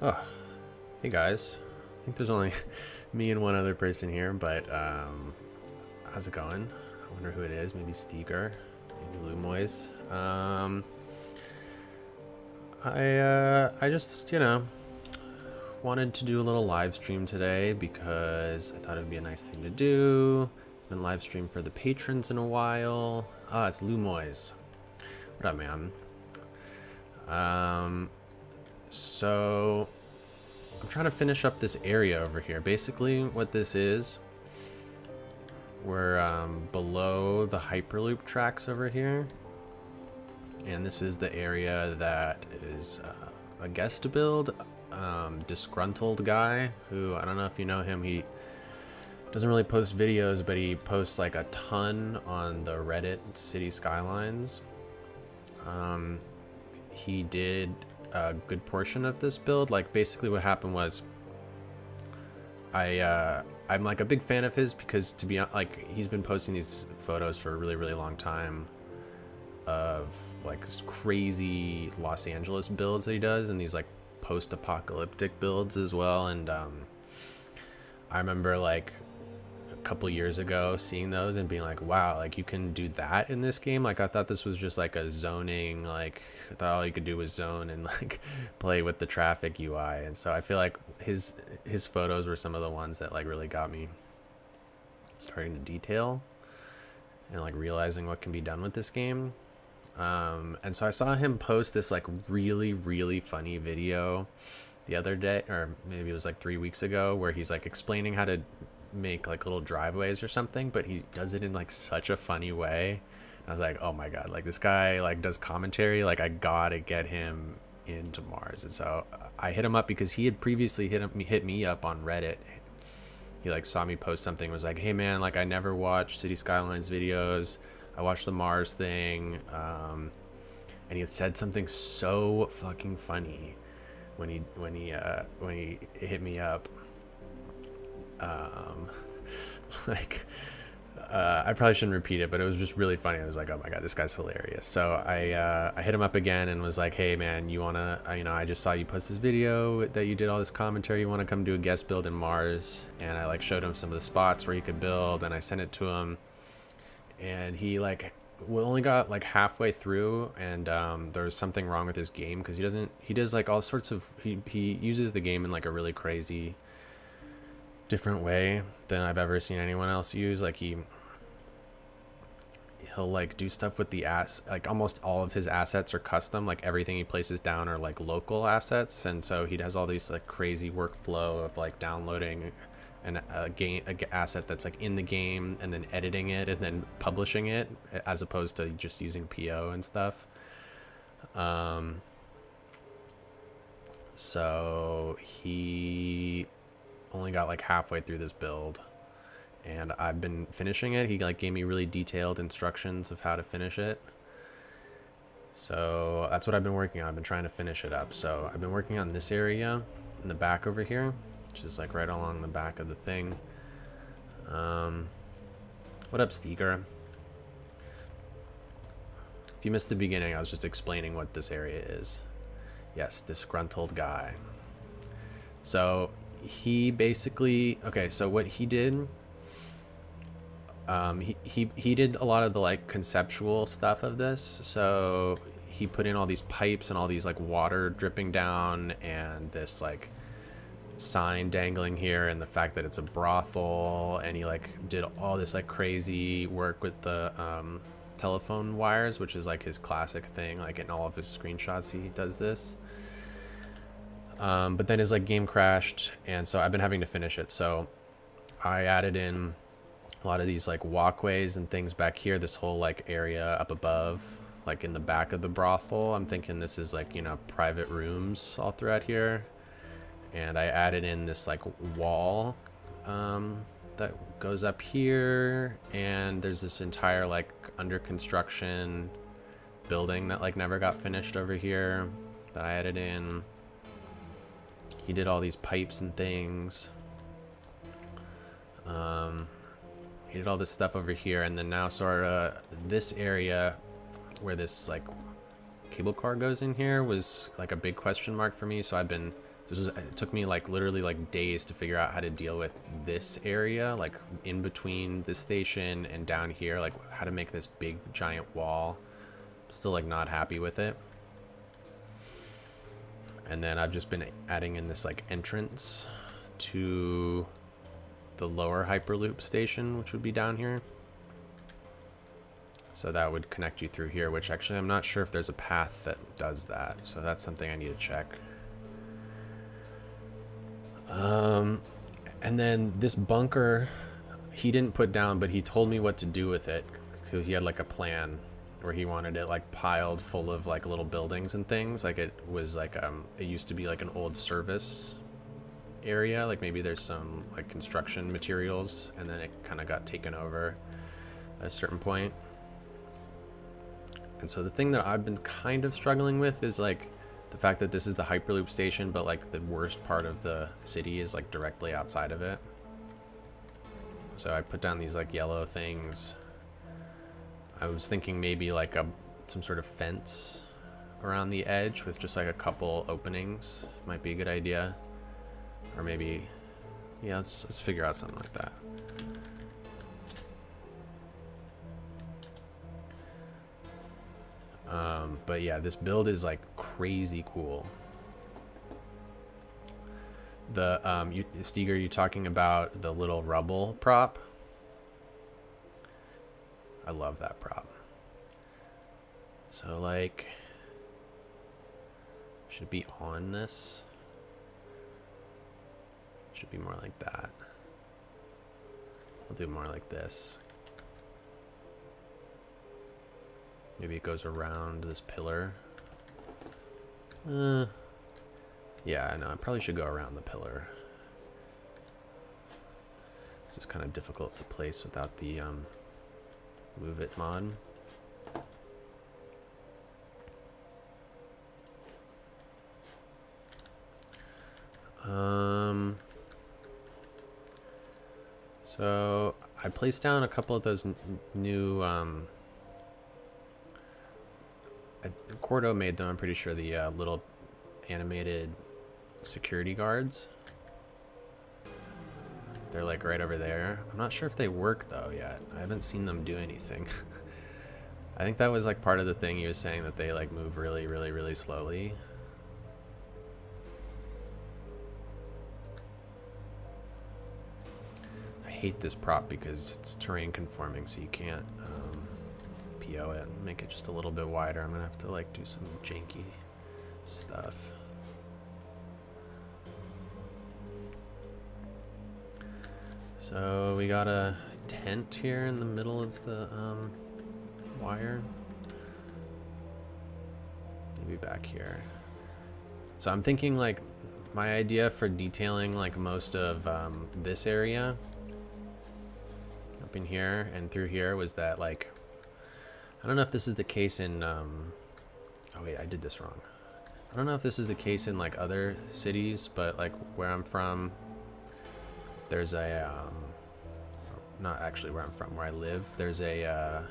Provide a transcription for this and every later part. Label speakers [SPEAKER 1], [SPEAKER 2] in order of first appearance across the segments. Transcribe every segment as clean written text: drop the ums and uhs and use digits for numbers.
[SPEAKER 1] Oh, hey guys. I think there's only me and one other person here, but how's it going? I wonder who it is. Maybe Steeger, maybe Lumois. I just wanted to do a little live stream today because I thought it would be a nice thing to do. Been live stream for the patrons in a while. Ah, it's Lumois. What up, man? So I'm trying to finish up this area over here. Basically, what this is, we're below the Hyperloop tracks over here, and this is the area that is a guest to build. Disgruntled guy, who I don't know if you know him. He doesn't really post videos, but he posts like a ton on the Reddit City Skylines. He did a good portion of this build. Like, basically what happened was I'm like a big fan of his because, to be honest, like, he's been posting these photos for a really long time of like crazy Los Angeles builds that he does, and these like post-apocalyptic builds as well. And I remember like a couple years ago seeing those and being like, wow, like you can do that in this game. Like, I thought this was just like a zoning, like I thought all you could do was zone and like play with the traffic UI. And so I feel like his photos were some of the ones that like really got me starting to detail and like realizing what can be done with this game. And so I saw him post this like really funny video the other day, or maybe it was like 3 weeks ago, where he's like explaining how to make like little driveways or something, but he does it in like such a funny way. I was like, oh my god, like this guy like does commentary, like I gotta get him into Mars. And so I hit him up because he had previously hit me up on Reddit. He like saw me post something, was like, hey man, like I never watched City Skylines videos, I watched the Mars thing, and he had said something so fucking funny when he hit me up. Like, I probably shouldn't repeat it, but it was just really funny. I was like, oh my god, this guy's hilarious. So I hit him up again and was like, hey man, you wanna, I just saw you post this video that you did all this commentary, you want to come do a guest build in Mars? And I like showed him some of the spots where he could build, and I sent it to him, and he like only got like halfway through, and there was something wrong with his game because he does like all sorts of, he uses the game in like a really crazy different way than I've ever seen anyone else use. Like he'll like do stuff with the like almost all of his assets are custom, like everything he places down are like local assets, and so he does all these like crazy workflow of like downloading a asset that's like in the game and then editing it and then publishing it, as opposed to just using PO and stuff. So he only got like halfway through this build, and I've been finishing it. He like gave me really detailed instructions of how to finish it, so that's what I've been working on. I've been trying to finish it up. So I've been working on this area in the back over here, which is like right along the back of the thing. What up, Steeger? If you missed the beginning, I was just explaining what this area is. Yes, disgruntled guy. So he basically, okay, so what he did, he did a lot of the like conceptual stuff of this. So he put in all these pipes and all these like water dripping down, and this like sign dangling here, and the fact that it's a brothel, and he like did all this like crazy work with the telephone wires, which is like his classic thing. Like in all of his screenshots he does this. But then his like game crashed, and so I've been having to finish it. So I added in a lot of these like walkways and things back here, this whole like area up above, like in the back of the brothel. I'm thinking this is like, private rooms all throughout here. And I added in this like wall that goes up here, and there's this entire like under construction building that like never got finished over here that I added in. He did all these pipes and things. He did all this stuff over here, and then now sort of this area where this like cable car goes in here was like a big question mark for me. So I've been It took me like literally like days to figure out how to deal with this area, like in between the station and down here, like how to make this big giant wall. Still like not happy with it. And then I've just been adding in this like entrance to the lower Hyperloop station, which would be down here. So that would connect you through here, which actually I'm not sure if there's a path that does that. So that's something I need to check. And then this bunker, he didn't put down, but he told me what to do with it. Because he had like a plan where he wanted it like piled full of like little buildings and things. Like it was like, it used to be like an old service area. Like maybe there's some like construction materials, and then it kind of got taken over at a certain point. And so the thing that I've been kind of struggling with is like the fact that this is the Hyperloop station, but like the worst part of the city is like directly outside of it. So I put down these like yellow things. I was thinking maybe like some sort of fence around the edge with just like a couple openings might be a good idea. Or maybe, yeah, let's figure out something like that. But yeah, this build is like crazy cool. The Steger, you talking about the little rubble prop? I love that prop. So like, should it be on this? Should be more like that. I'll do more like this. Maybe it goes around this pillar. Yeah, I know. I probably should go around the pillar. This is kind of difficult to place without the Move It mod. So I placed down a couple of those new Cordo made them, I'm pretty sure, the little animated security guards. They're like right over there. I'm not sure if they work though yet. I haven't seen them do anything. I think that was like part of the thing he was saying, that they like move really, really, really slowly. I hate this prop because it's terrain conforming, so you can't PO it and make it just a little bit wider. I'm gonna have to like do some janky stuff. So we got a tent here in the middle of the wire. Maybe back here. So I'm thinking like my idea for detailing like most of this area up in here and through here was that like, I don't know if this is the case in, oh wait, I did this wrong. I don't know if this is the case in like other cities, but like where I'm from, there's a, not actually where I'm from, where I live, there's a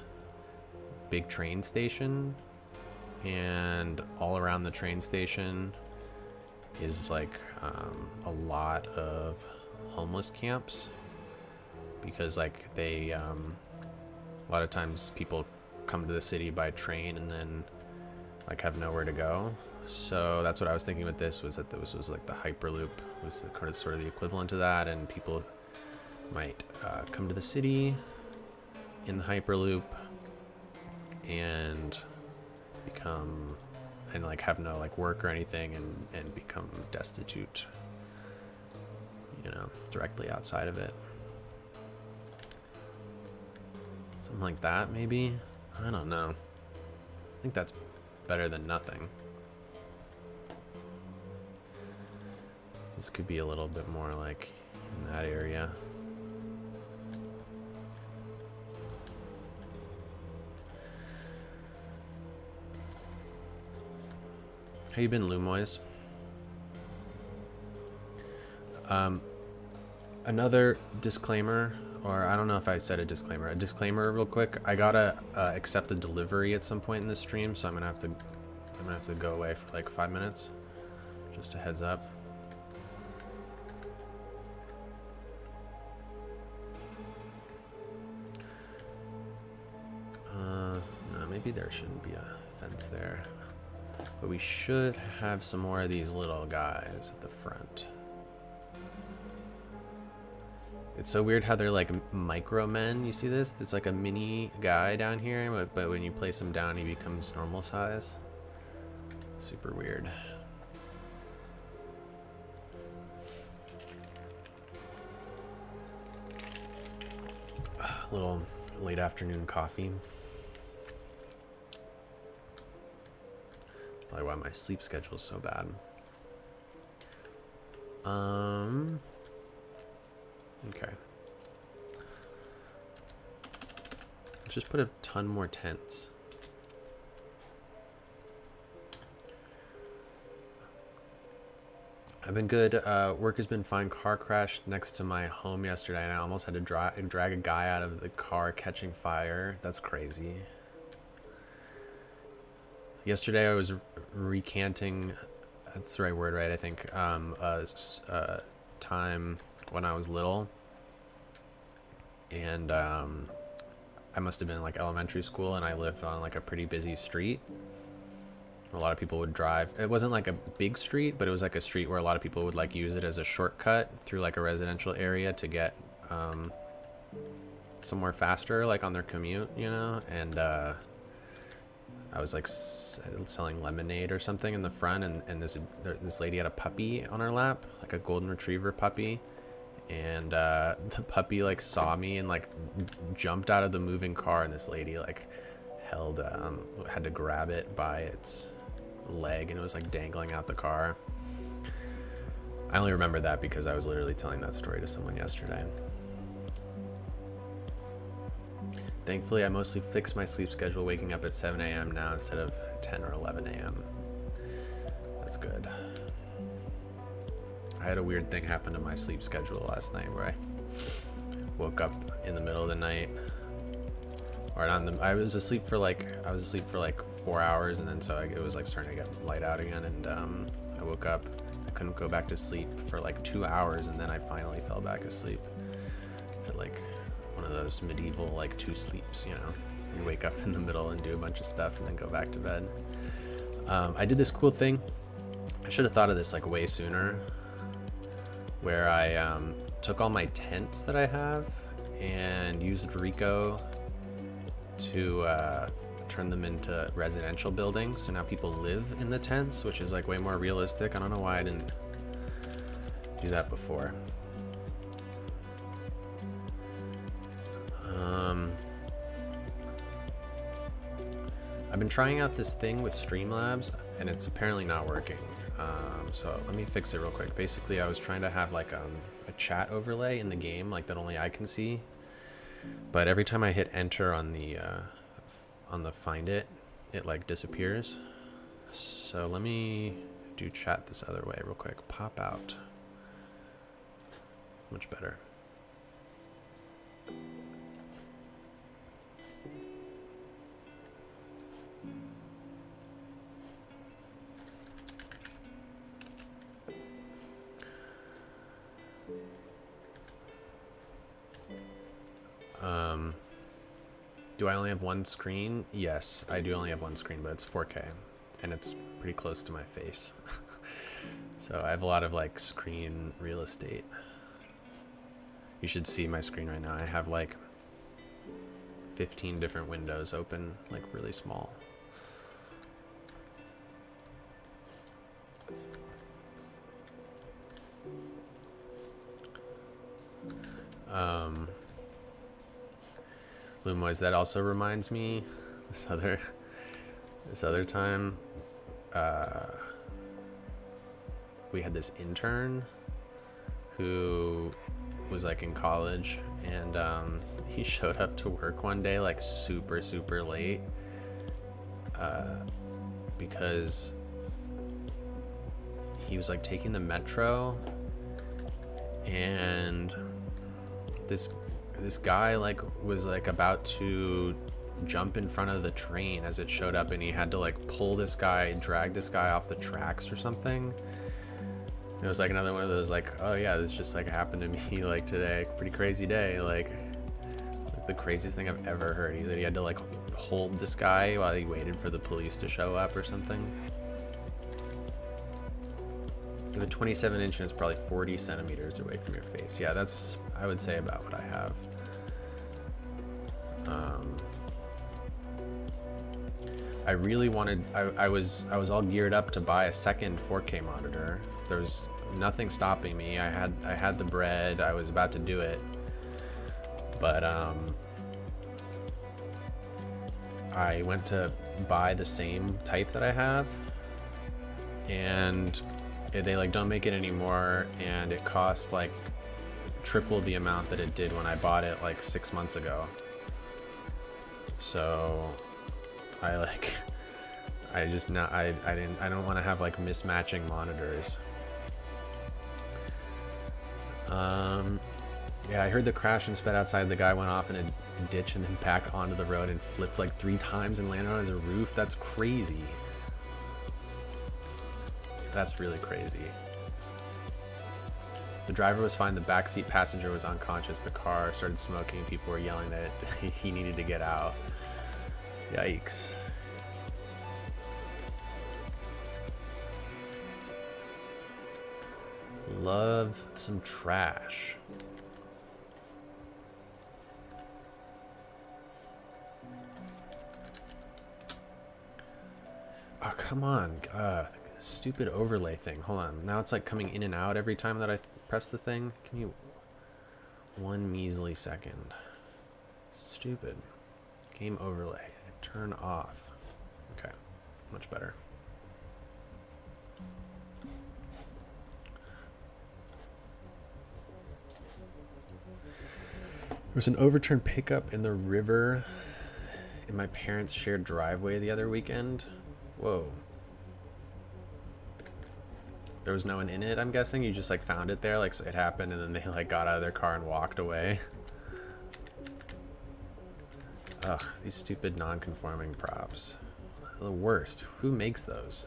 [SPEAKER 1] big train station, and all around the train station is like a lot of homeless camps, because like they, a lot of times people come to the city by train and then like have nowhere to go. So that's what I was thinking with this, was that this was like the Hyperloop was the kind of sort of the equivalent to that, and people might come to the city in the Hyperloop and become, and like have no like work or anything, and become destitute, you know, directly outside of it. Something like that, maybe? I don't know. I think that's better than nothing. This could be a little bit more like in that area. How you been, Lumois? Another disclaimer, or I don't know if I said a disclaimer real quick. I gotta accept a delivery at some point in this stream, so I'm gonna have to go away for like 5 minutes. Just a heads up. maybe there shouldn't be a fence there. But we should have some more of these little guys at the front. It's so weird how they're like micro men. You see this? There's like a mini guy down here, but when you place him down, he becomes normal size. Super weird. Little late afternoon coffee. Probably why my sleep schedule is so bad. Okay. Let's just put a ton more tents. I've been good. Work has been fine. Car crashed next to my home yesterday, and I almost had to drag a guy out of the car catching fire. That's crazy. Yesterday I was recanting, that's the right word, right? I think, time when I was little, and I must have been in like elementary school, and I lived on like a pretty busy street. A lot of people would drive. It wasn't like a big street, but it was like a street where a lot of people would like use it as a shortcut through like a residential area to get somewhere faster, like on their commute, you know. And I was like selling lemonade or something in the front, and this lady had a puppy on her lap, like a golden retriever puppy, and the puppy like saw me and like jumped out of the moving car, and this lady like had to grab it by its leg, and it was like dangling out the car. I only remember that because I was literally telling that story to someone yesterday. Thankfully, I mostly fixed my sleep schedule, waking up at 7 a.m. now instead of 10 or 11 a.m. That's good. I had a weird thing happen to my sleep schedule last night where I woke up in the middle of the night. I was asleep for like 4 hours, and then so it was like starting to get light out again, and I woke up. I couldn't go back to sleep for like 2 hours, and then I finally fell back asleep. At like one of those medieval like 2 sleeps, you know. You wake up in the middle and do a bunch of stuff, and then go back to bed. I did this cool thing. I should have thought of this like way sooner, where I took all my tents that I have and used Rico to turn them into residential buildings, so now people live in the tents, which is like way more realistic. I don't know why I didn't do that before. I've been trying out this thing with Streamlabs, and it's apparently not working. So let me fix it real quick. Basically, I was trying to have like a chat overlay in the game, like that only I can see. But every time I hit enter on the find it like disappears. So let me do chat this other way real quick. Pop out. Much better. Do I only have one screen? Yes, I do only have one screen, but it's 4K, and it's pretty close to my face. So I have a lot of like screen real estate. You should see my screen right now. I have like 15 different windows open, like really small. Lumois, that also reminds me this other time we had this intern who was like in college, and he showed up to work one day like super late because he was like taking the metro, and this guy like was like about to jump in front of the train as it showed up, and he had to like pull this guy, drag this guy off the tracks or something. And it was like another one of those like, oh yeah, this just like happened to me like today, pretty crazy day. Like the craziest thing I've ever heard. He said he had to like hold this guy while he waited for the police to show up or something. You have a 27-inch and it's probably 40 centimeters away from your face. Yeah, that's, I would say, about what I have. I really wanted, I was all geared up to buy a second 4K monitor. There was nothing stopping me. I had the bread. I was about to do it. But I went to buy the same type that I have, and they like don't make it anymore, and it cost like triple the amount that it did when I bought it like 6 months ago. So I don't want to have like mismatching monitors. Yeah, I heard the crash and sped outside. The guy went off in a ditch and then back onto the road and flipped like 3 times and landed on his roof. That's crazy. That's really crazy. The driver was fine. The backseat passenger was unconscious. The car started smoking. People were yelling that he needed to get out. Yikes. Love some trash. Oh, come on. Stupid overlay thing. Hold on. Now it's like coming in and out every time that I press the thing. Give me 1 measly second. Stupid. Game overlay. Turn off. Okay. Much better. There was an overturned pickup in the river in my parents' shared driveway the other weekend. Whoa. There was no one in it, I'm guessing? You just like found it there, like it happened, and then they like got out of their car and walked away. Ugh, these stupid non-conforming props. The worst. Who makes those?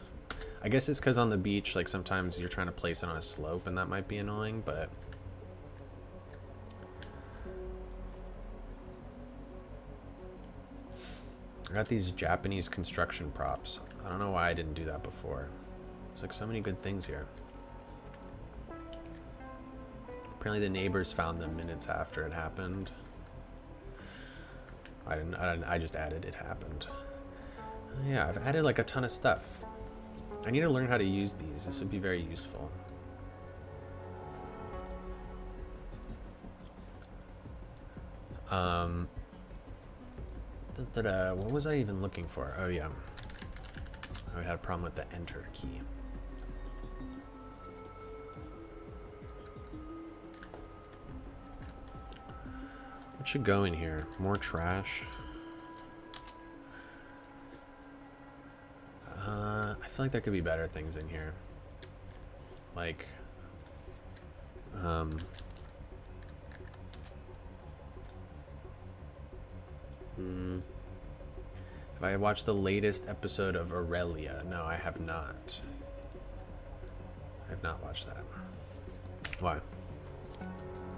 [SPEAKER 1] I guess it's because on the beach, like sometimes you're trying to place it on a slope and that might be annoying, but... I got these Japanese construction props. I don't know why I didn't do that before. There's like so many good things here. Apparently the neighbors found them minutes after it happened. I just added it happened. Yeah, I've added like a ton of stuff. I need to learn how to use these. This would be very useful. What was I even looking for? Oh yeah. I had a problem with the enter key. What should go in here? More trash? I feel like there could be better things in here. Like, have I watched the latest episode of Aurelia? No, I have not. I have not watched that. Why?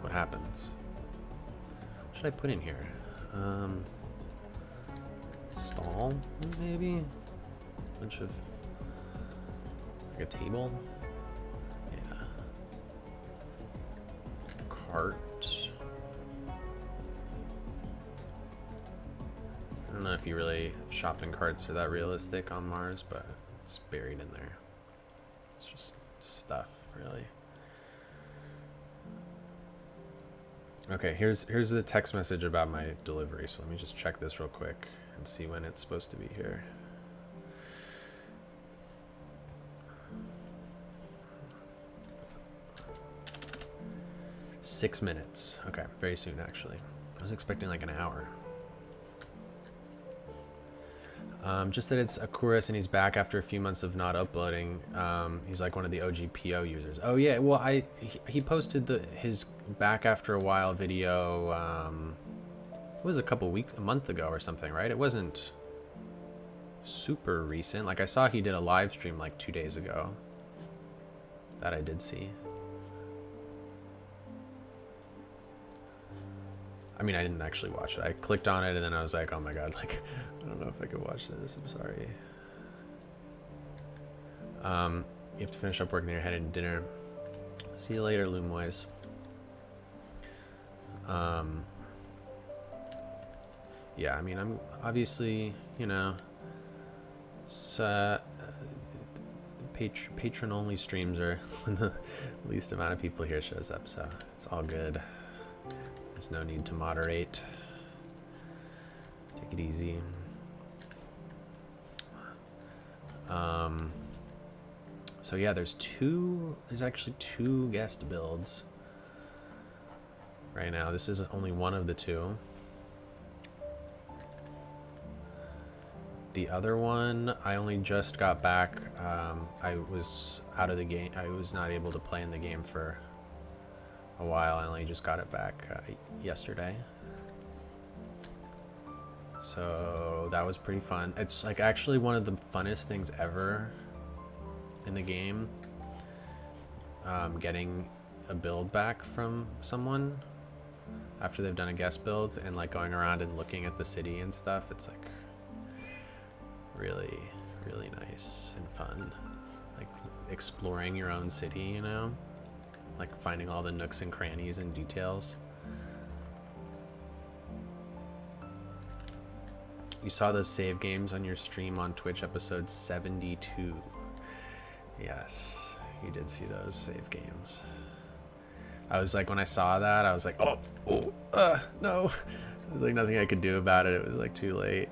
[SPEAKER 1] What happens? What should I put in here? Stall, maybe? Bunch of... like a table? Yeah. Cart. I don't know if shopping carts are that realistic on Mars, but it's buried in there. It's just stuff, really. Okay, here's the text message about my delivery. So let me just check this real quick and see when it's supposed to be here. "6 minutes. Okay, very soon actually. I was expecting like an hour. Just that it's Akuris and he's back after a few months of not uploading. He's like one of the OG PO users. Oh yeah, well he posted his back after a while video. It was a month ago or something, right? It wasn't super recent. Like I saw he did a live stream like 2 days ago. That I did see. I mean, I didn't actually watch it. I clicked on it and then I was like, oh my god, like, I don't know if I could watch this. I'm sorry. You have to finish up work and then you're heading to dinner. See you later, Loomwise. Yeah, I mean, I'm obviously, you know, it's, Patron-only streams are when the least amount of people here shows up, so it's all good. There's no need to moderate. Take it easy. So yeah, there's actually two guest builds right now. This is only one of the two. The other one, I only just got back. I was out of the game. I was not able to play in the game for a while. I only just got it back yesterday. So that was pretty fun. It's like actually one of the funnest things ever in the game. Getting a build back from someone after they've done a guest build and like going around and looking at the city and stuff. It's like really, really nice and fun. Like exploring your own city, you know? Like finding all the nooks and crannies and details. You saw those save games on your stream on Twitch episode 72. Yes, you did see those save games. I was like, when I saw that, I was like, no. There's like nothing I could do about it. It was like too late.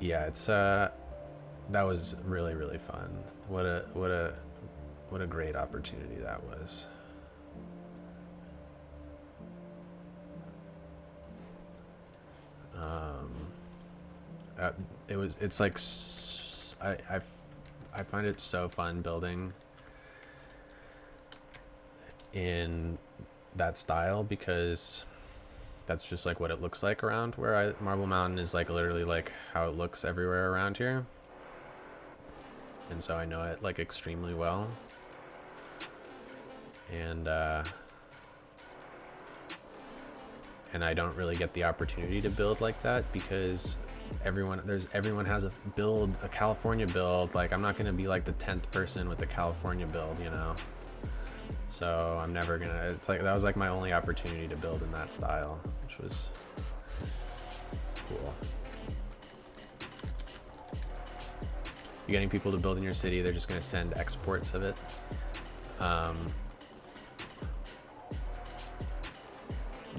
[SPEAKER 1] Yeah, it's that was really, really fun. What a great opportunity that was. It's like I find it so fun building in that style because that's just like what it looks like around where Marble Mountain is like literally like how it looks everywhere around here, and so I know it like extremely well. And I don't really get the opportunity to build like that because everyone has a California build. Like I'm not gonna be like the 10th person with the California build, you know. So I'm never gonna. It's like that was like my only opportunity to build in that style, which was cool. You're getting people to build in your city. They're just gonna send exports of it.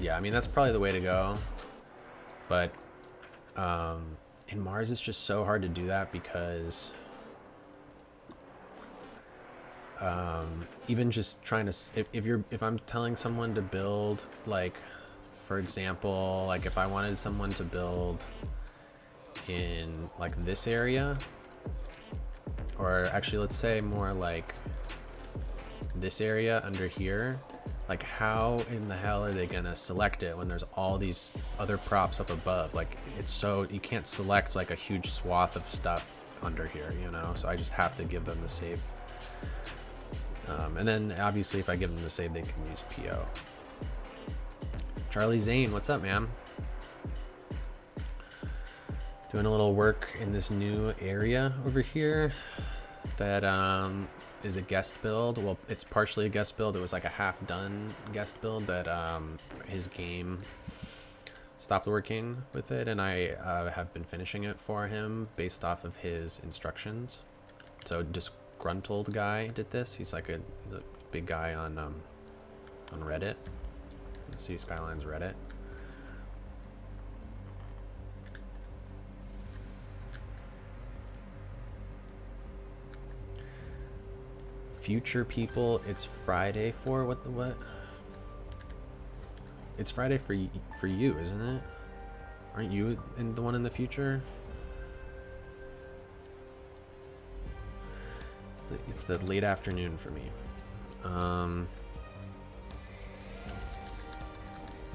[SPEAKER 1] Yeah, I mean that's probably the way to go, but in Mars it's just so hard to do that because even just trying to if I'm telling someone to build, like for example, like if I wanted someone to build in like this area, or actually let's say more like this area under here, like how in the hell are they gonna select it when there's all these other props up above? Like it's so, you can't select like a huge swath of stuff under here, you know? So I just have to give them the save. And then obviously if I give them the save, they can use PO. Charlie Zane, what's up, man? Doing a little work in this new area over here that is a guest build. Well, it's partially a guest build. It was like a half done guest build that his game stopped working with it, and I have been finishing it for him based off of his instructions. So Disgruntled guy did this. He's like a big guy on Reddit. See Skylines Reddit. Future people, it's Friday for what? It's Friday for you, isn't it? Aren't you the one in the future? It's the late afternoon for me.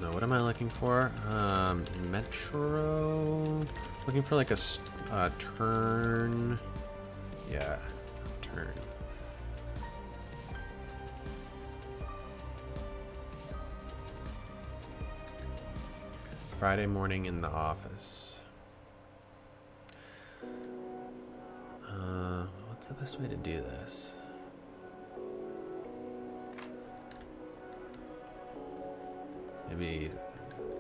[SPEAKER 1] No, what am I looking for? Metro. Looking for like a turn. Yeah, turn. Friday morning in the office. What's the best way to do this? Maybe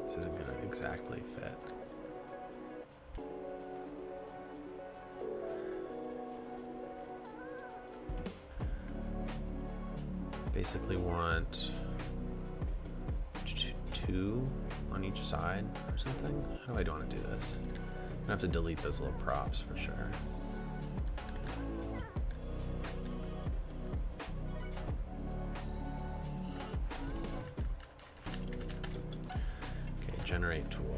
[SPEAKER 1] this isn't gonna exactly fit. Basically want two on each side or something. How do I want to do this? I'm gonna have to delete those little props for sure. Okay, generate tool.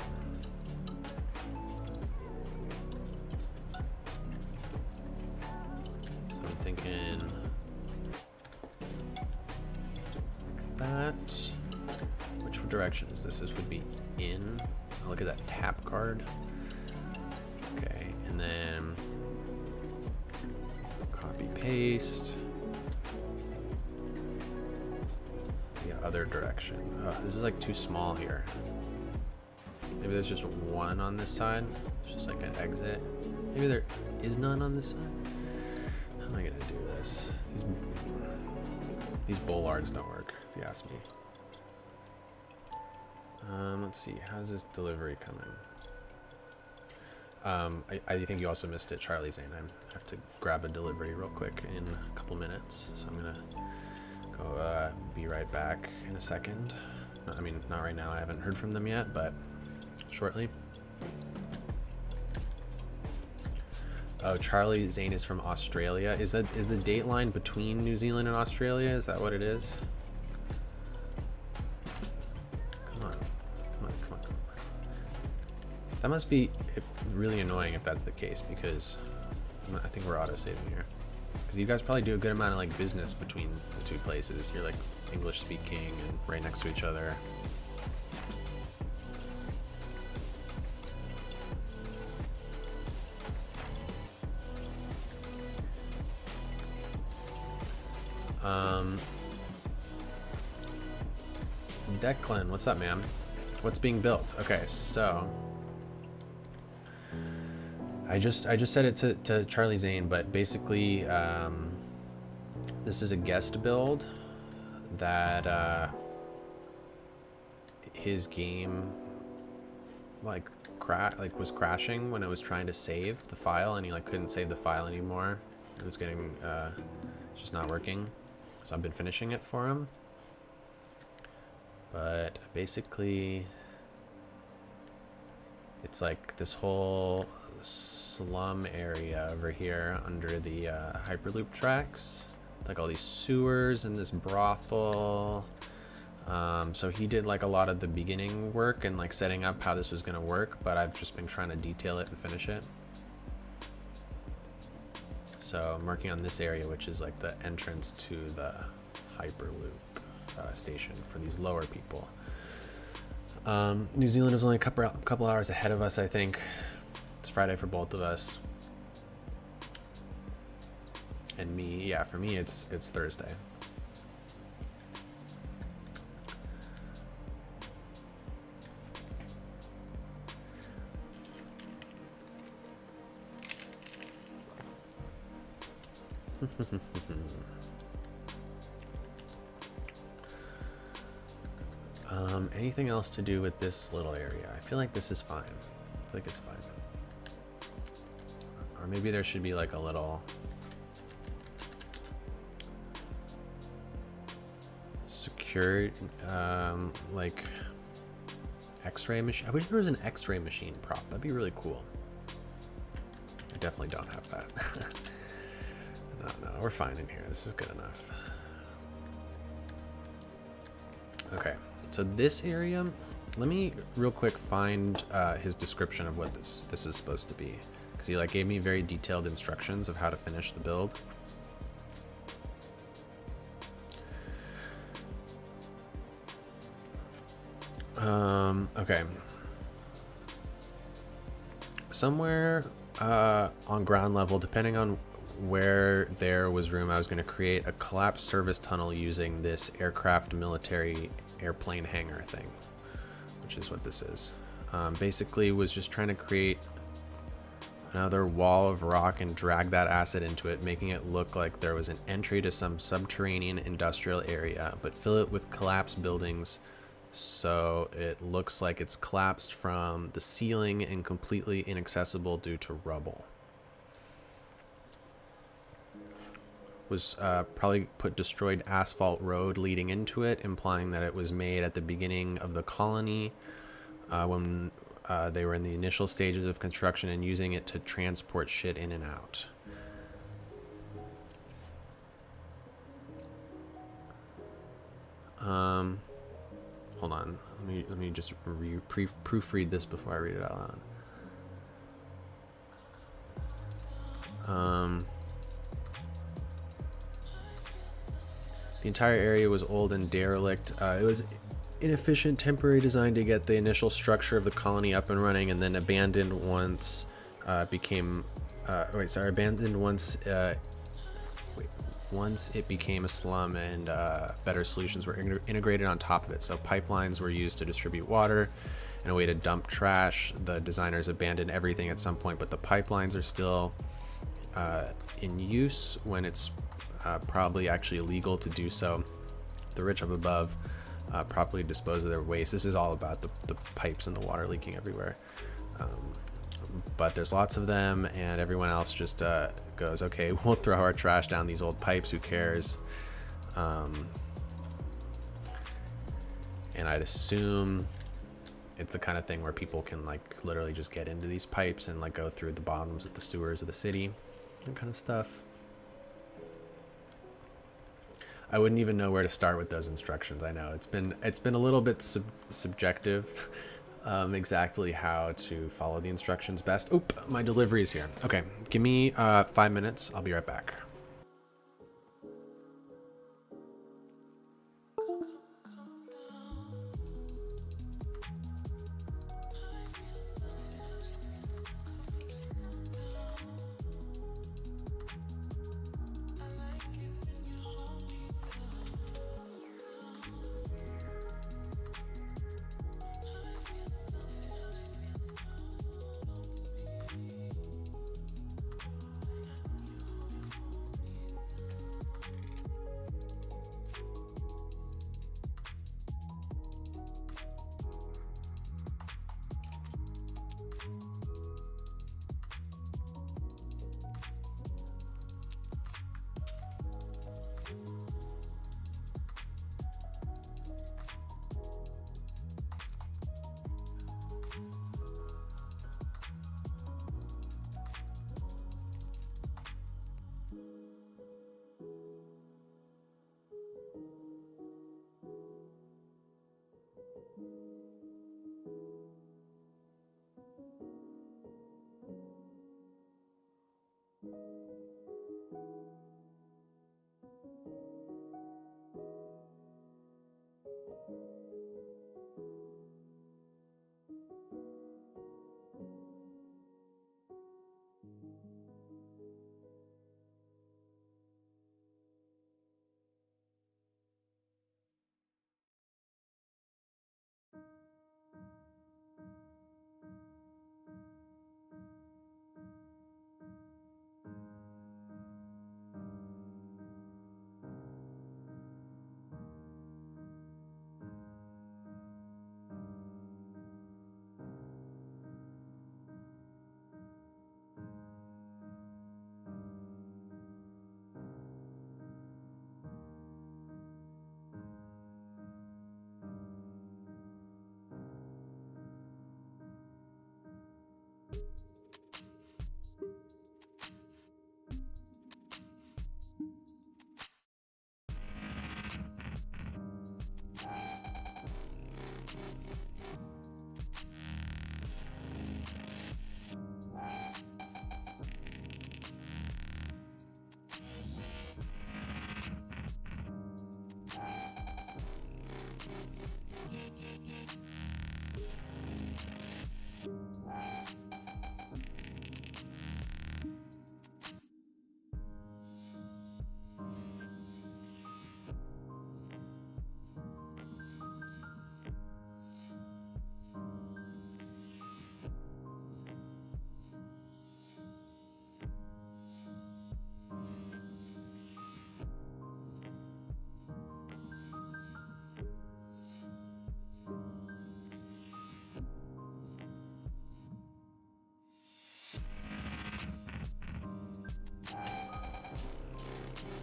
[SPEAKER 1] So I'm thinking that. Which direction is this? This would be in. Oh, look at that tap card. Okay, and then copy paste. The other direction. Oh, this is like too small here. Maybe there's just one on this side. It's just like an exit. Maybe there is none on this side. How am I gonna do this? These bollards don't work, if you ask me. Let's see, how's this delivery coming? I think you also missed it, Charlie Zane. I have to grab a delivery real quick in a couple minutes, so I'm gonna go be right back in a second. I mean, not right now, I haven't heard from them yet, but shortly. Oh, Charlie Zane is from Australia. Is the date line between New Zealand and Australia? Is that what it is? That must be really annoying if that's the case, because I think we're auto-saving here. Because you guys probably do a good amount of like business between the two places. You're like English speaking and right next to each other. Declan, what's up, man? What's being built? Okay, so I just said it to Charlie Zane, but basically this is a guest build that his game was crashing when it was trying to save the file, and he like couldn't save the file anymore. It was getting just not working, so I've been finishing it for him. But basically it's like this whole slum area over here under the Hyperloop tracks, like all these sewers and this brothel. So he did like a lot of the beginning work and like setting up how this was going to work, but I've just been trying to detail it and finish it. So I'm working on this area, which is like the entrance to the Hyperloop station for these lower people. New Zealand is only a couple hours ahead of us, I think. It's Friday for both of us. And me, yeah, for me it's Thursday. Anything else to do with this little area? I feel like this is fine. I feel like it's fine. Or maybe there should be like a little secured, like X-ray machine. I wish there was an X-ray machine prop. That'd be really cool. I definitely don't have that. No, we're fine in here. This is good enough. Okay, so this area, let me real quick find his description of what this is supposed to be, because he like gave me very detailed instructions of how to finish the build. Okay. Somewhere on ground level, depending on where there was room, I was going to create a collapsed service tunnel using this aircraft military airplane hangar thing, which is what this is. Basically was just trying to create another wall of rock and drag that acid into it, making it look like there was an entry to some subterranean industrial area, but fill it with collapsed buildings so it looks like it's collapsed from the ceiling and completely inaccessible due to rubble. Was probably put destroyed asphalt road leading into it, implying that it was made at the beginning of the colony when they were in the initial stages of construction and using it to transport shit in and out. Hold on. Let me just proofread this before I read it out loud. The entire area was old and derelict. It was inefficient temporary design to get the initial structure of the colony up and running, and then abandoned once once it became a slum, and better solutions were integrated on top of it. So pipelines were used to distribute water and a way to dump trash. The designers abandoned everything at some point, but the pipelines are still in use when it's probably actually illegal to do so. The rich up above properly dispose of their waste. This is all about the pipes and the water leaking everywhere. But there's lots of them, and everyone else just goes, okay, we'll throw our trash down these old pipes, who cares? And I'd assume it's the kind of thing where people can like literally just get into these pipes and like go through the bottoms of the sewers of the city, that kind of stuff. I wouldn't even know where to start with those instructions. I know it's been a little bit subjective, exactly how to follow the instructions best. Oop, my delivery is here. Okay, give me 5 minutes. I'll be right back.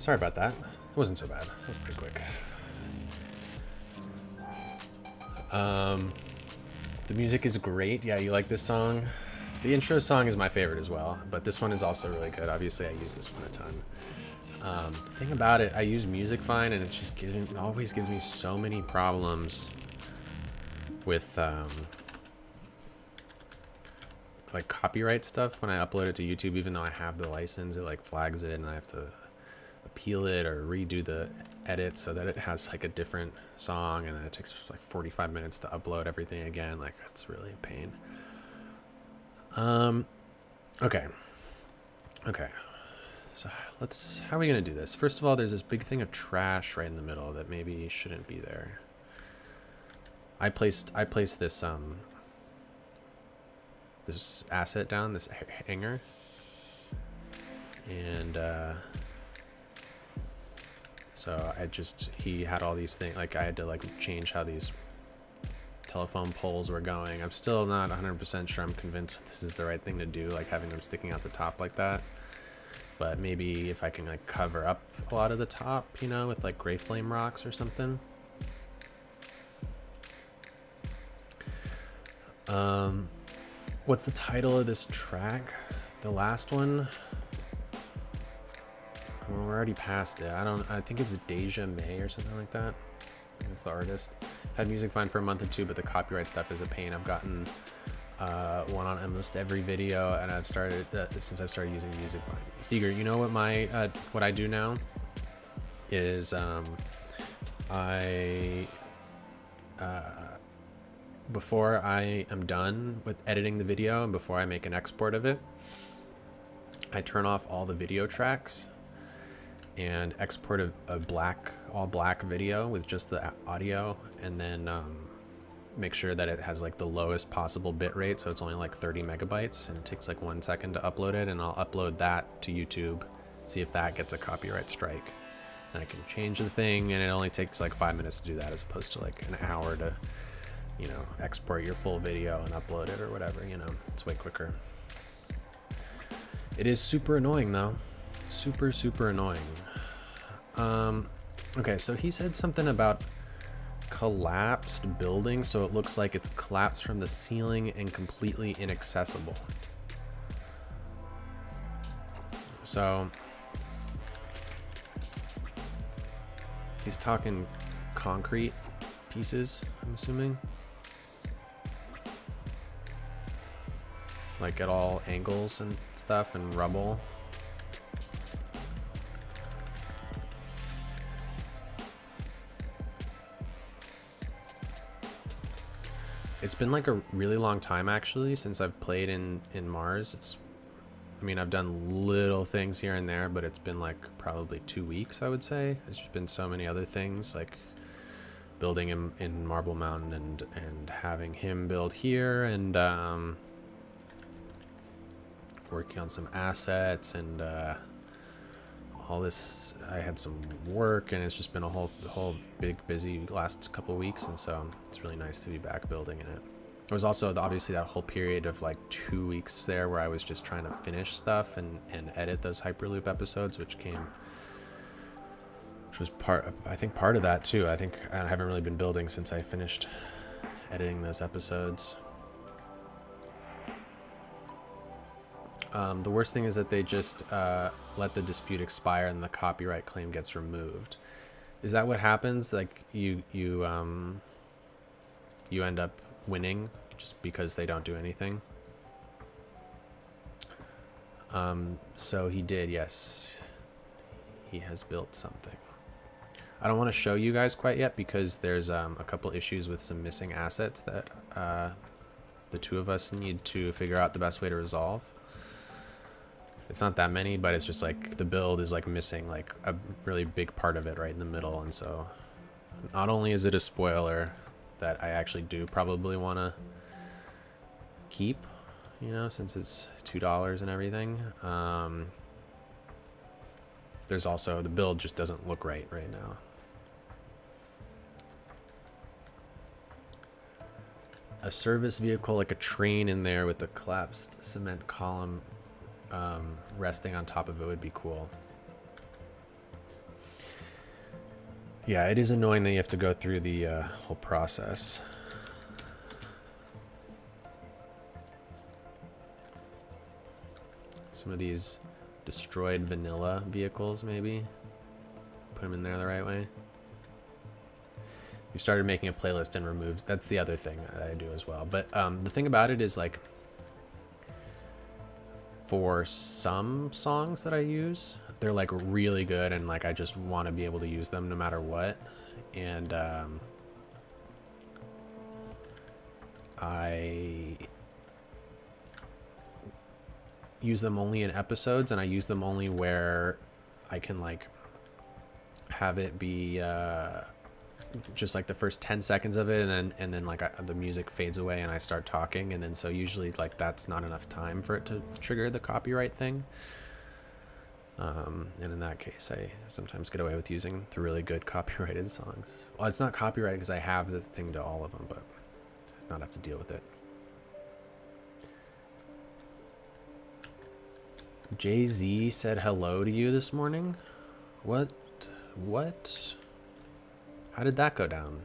[SPEAKER 1] Sorry about that. It wasn't so bad. It was pretty quick. The music is great. Yeah, you like this song? The intro song is my favorite as well, but this one is also really good. Obviously, I use this one a ton. The thing about it, I use Music Fine, and it's just it always gives me so many problems with like copyright stuff when I upload it to YouTube. Even though I have the license, it like flags it, and I have to appeal it or redo the edit so that it has like a different song, and then it takes like 45 minutes to upload everything again. Like, it's really a pain. Okay. So how are we gonna do this? First of all, there's this big thing of trash right in the middle that maybe shouldn't be there. I placed this this asset down, this hanger, and so he had all these things, like I had to like change how these telephone poles were going. I'm still not 100% sure I'm convinced this is the right thing to do, like having them sticking out the top like that. But maybe if I can like cover up a lot of the top, you know, with like gray flame rocks or something. What's the title of this track? The last one? Well, we're already past it. I think it's Deja May or something like that. I think that's the artist. I've had Music Fine for a month or two, but the copyright stuff is a pain. I've gotten one on almost every video, and I've started since I've started using Music Fine. Steger, you know what what I do now is before I am done with editing the video and before I make an export of it, I turn off all the video tracks and export a all black video with just the audio, and then make sure that it has like the lowest possible bit rate, so it's only like 30 megabytes, and it takes like 1 second to upload it, and I'll upload that to YouTube, see if that gets a copyright strike. And I can change the thing, and it only takes like 5 minutes to do that, as opposed to like an hour to, you know, export your full video and upload it or whatever, you know. It's way quicker. It is super annoying though. Super annoying. Okay, so he said something about collapsed building, so it looks like it's collapsed from the ceiling and completely inaccessible. So he's talking concrete pieces, I'm assuming, like at all angles and stuff, and rubble. It's been like a really long time actually since I've played in Mars. I mean, I've done little things here and there, but it's been like probably 2 weeks, I would say. There's been so many other things, like building in Marble Mountain and having him build here, and working on some assets and all this. I had some work, and it's just been the whole big busy last couple of weeks, and so it's really nice to be back building in it. There was also obviously that whole period of like 2 weeks there where I was just trying to finish stuff and edit those Hyperloop episodes, which was I think part of that too. I think I haven't really been building since I finished editing those episodes. The worst thing is that they just let the dispute expire and the copyright claim gets removed. Is that what happens? Like you end up winning just because they don't do anything? So he did, yes. He has built something. I don't want to show you guys quite yet because there's a couple issues with some missing assets that the two of us need to figure out the best way to resolve. It's not that many, but it's just like the build is like missing like a really big part of it right in the middle, and so not only is it a spoiler that I actually do probably want to keep, you know, since it's $2 and everything, there's also the build just doesn't look right now. A service vehicle, like a train in there with the collapsed cement column resting on top of it, would be cool. Yeah, it is annoying that you have to go through the whole process. Some of these destroyed vanilla vehicles, maybe. Put them in there the right way. You started making a playlist and removed. That's the other thing that I do as well. But the thing about it is, like, for some songs that I use, they're like really good, and like I just want to be able to use them no matter what. And I use them only in episodes, and I use them only where I can like have it be just like the first 10 seconds of it, and then like the music fades away and I start talking, and then so usually like that's not enough time for it to trigger the copyright thing. And in that case, I sometimes get away with using the really good copyrighted songs. Well, it's not copyrighted because I have the thing to all of them, but not have to deal with it. Jay-Z said hello to you this morning. What? How did that go down?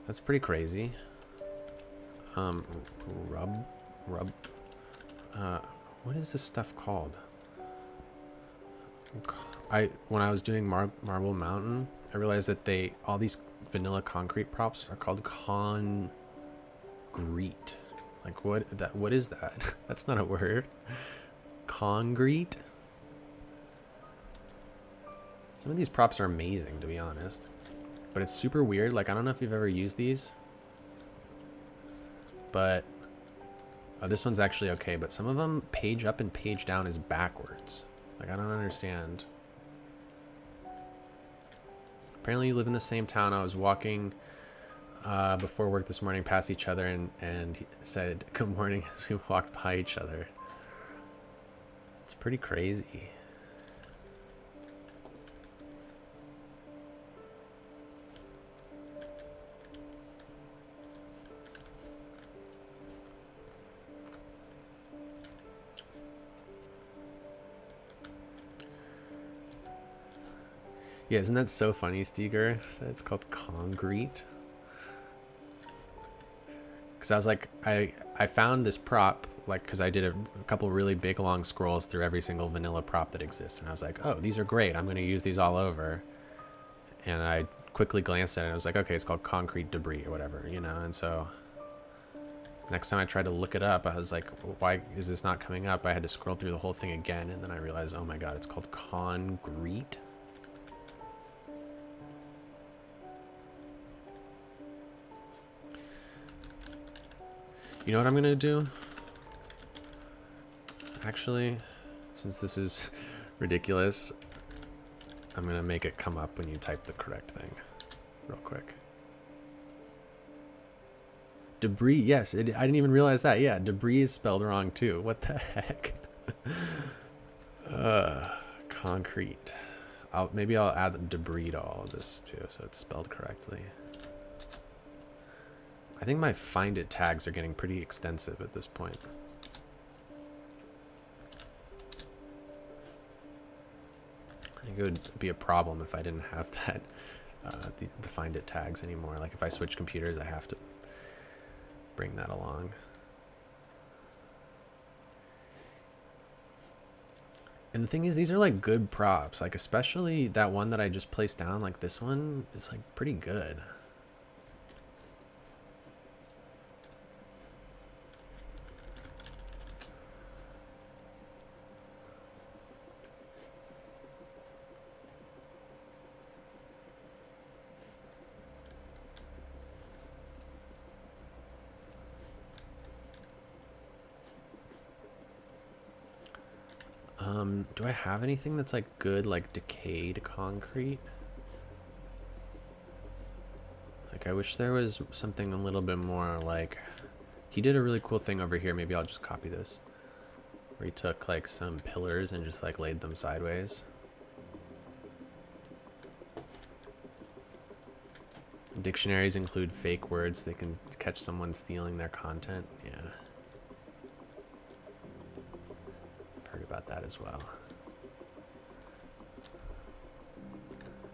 [SPEAKER 1] That's pretty crazy. What is this stuff called? When I was doing Marble Mountain, I realized that all these vanilla concrete props are called concrete. Like what is that? That's not a word. Concrete? Some of these props are amazing, to be honest. But it's super weird. Like, I don't know if you've ever used these. But this one's actually okay. But some of them, page up and page down is backwards. Like, I don't understand. Apparently you live in the same town. I was walking before work this morning past each other and he said good morning as we walked by each other. It's pretty crazy. Yeah, isn't that so funny, Steger? It's called concrete. Because I was like, I found this prop, like, because I did a couple really big long scrolls through every single vanilla prop that exists. And I was like, oh, these are great. I'm going to use these all over. And I quickly glanced at it and I was like, okay, it's called concrete debris or whatever, you know? And so next time I tried to look it up, I was like, why is this not coming up? I had to scroll through the whole thing again. And then I realized, oh my God, it's called concrete. You know what I'm gonna do? Actually, since this is ridiculous, I'm gonna make it come up when you type the correct thing real quick. Debris, yes, I didn't even realize that. Yeah, debris is spelled wrong too. What the heck? Concrete. Maybe I'll add debris to all of this too, so it's spelled correctly. I think my find it tags are getting pretty extensive at this point. I think it would be a problem if I didn't have that, the find it tags anymore. Like if I switch computers, I have to bring that along. And the thing is, these are like good props, like especially that one that I just placed down, like this one is like pretty good. Do I have anything that's like good, like decayed concrete? Like I wish there was something a little bit more like, he did a really cool thing over here. Maybe I'll just copy this. Where he took like some pillars and just like laid them sideways. Dictionaries include fake words. They can catch someone stealing their content. Yeah. I've heard about that as well.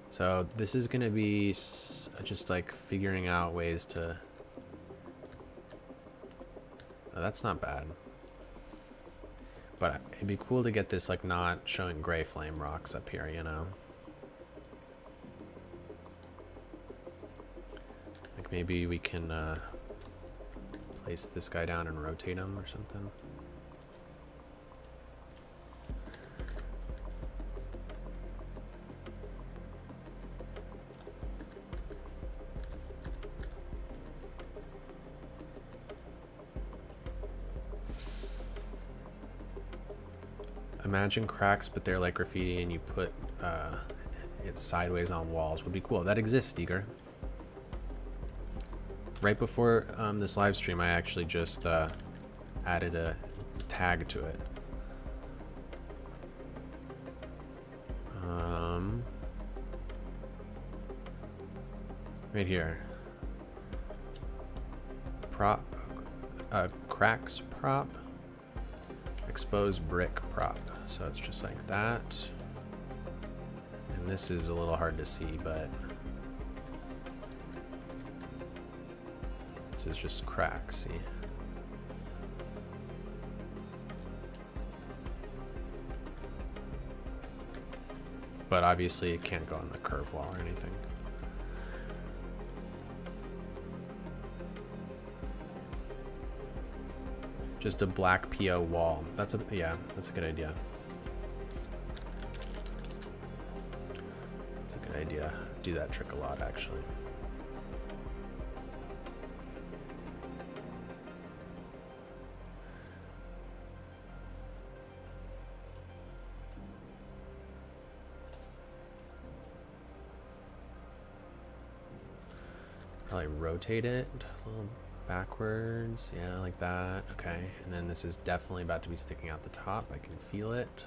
[SPEAKER 1] So this is going to be just like figuring out ways to... Oh, that's not bad. But it'd be cool to get this like not showing gray flame rocks up here, you know? Like maybe we can place this guy down and rotate him or something. Imagine cracks, but they're like graffiti, and you put it sideways on walls. Would be cool. That exists, Eager. Right before this live stream, I actually just added a tag to it. Right here. Prop. Cracks prop. Exposed brick prop. So it's just like that. And this is a little hard to see, but this is just cracks, see? But obviously it can't go on the curve wall or anything. Just a black PO wall. That's a, yeah, that's a good idea. That's a good idea. Do that trick a lot, actually. Probably rotate it a little backwards, yeah, like that. Okay, and then this is definitely about to be sticking out the top. I can feel it.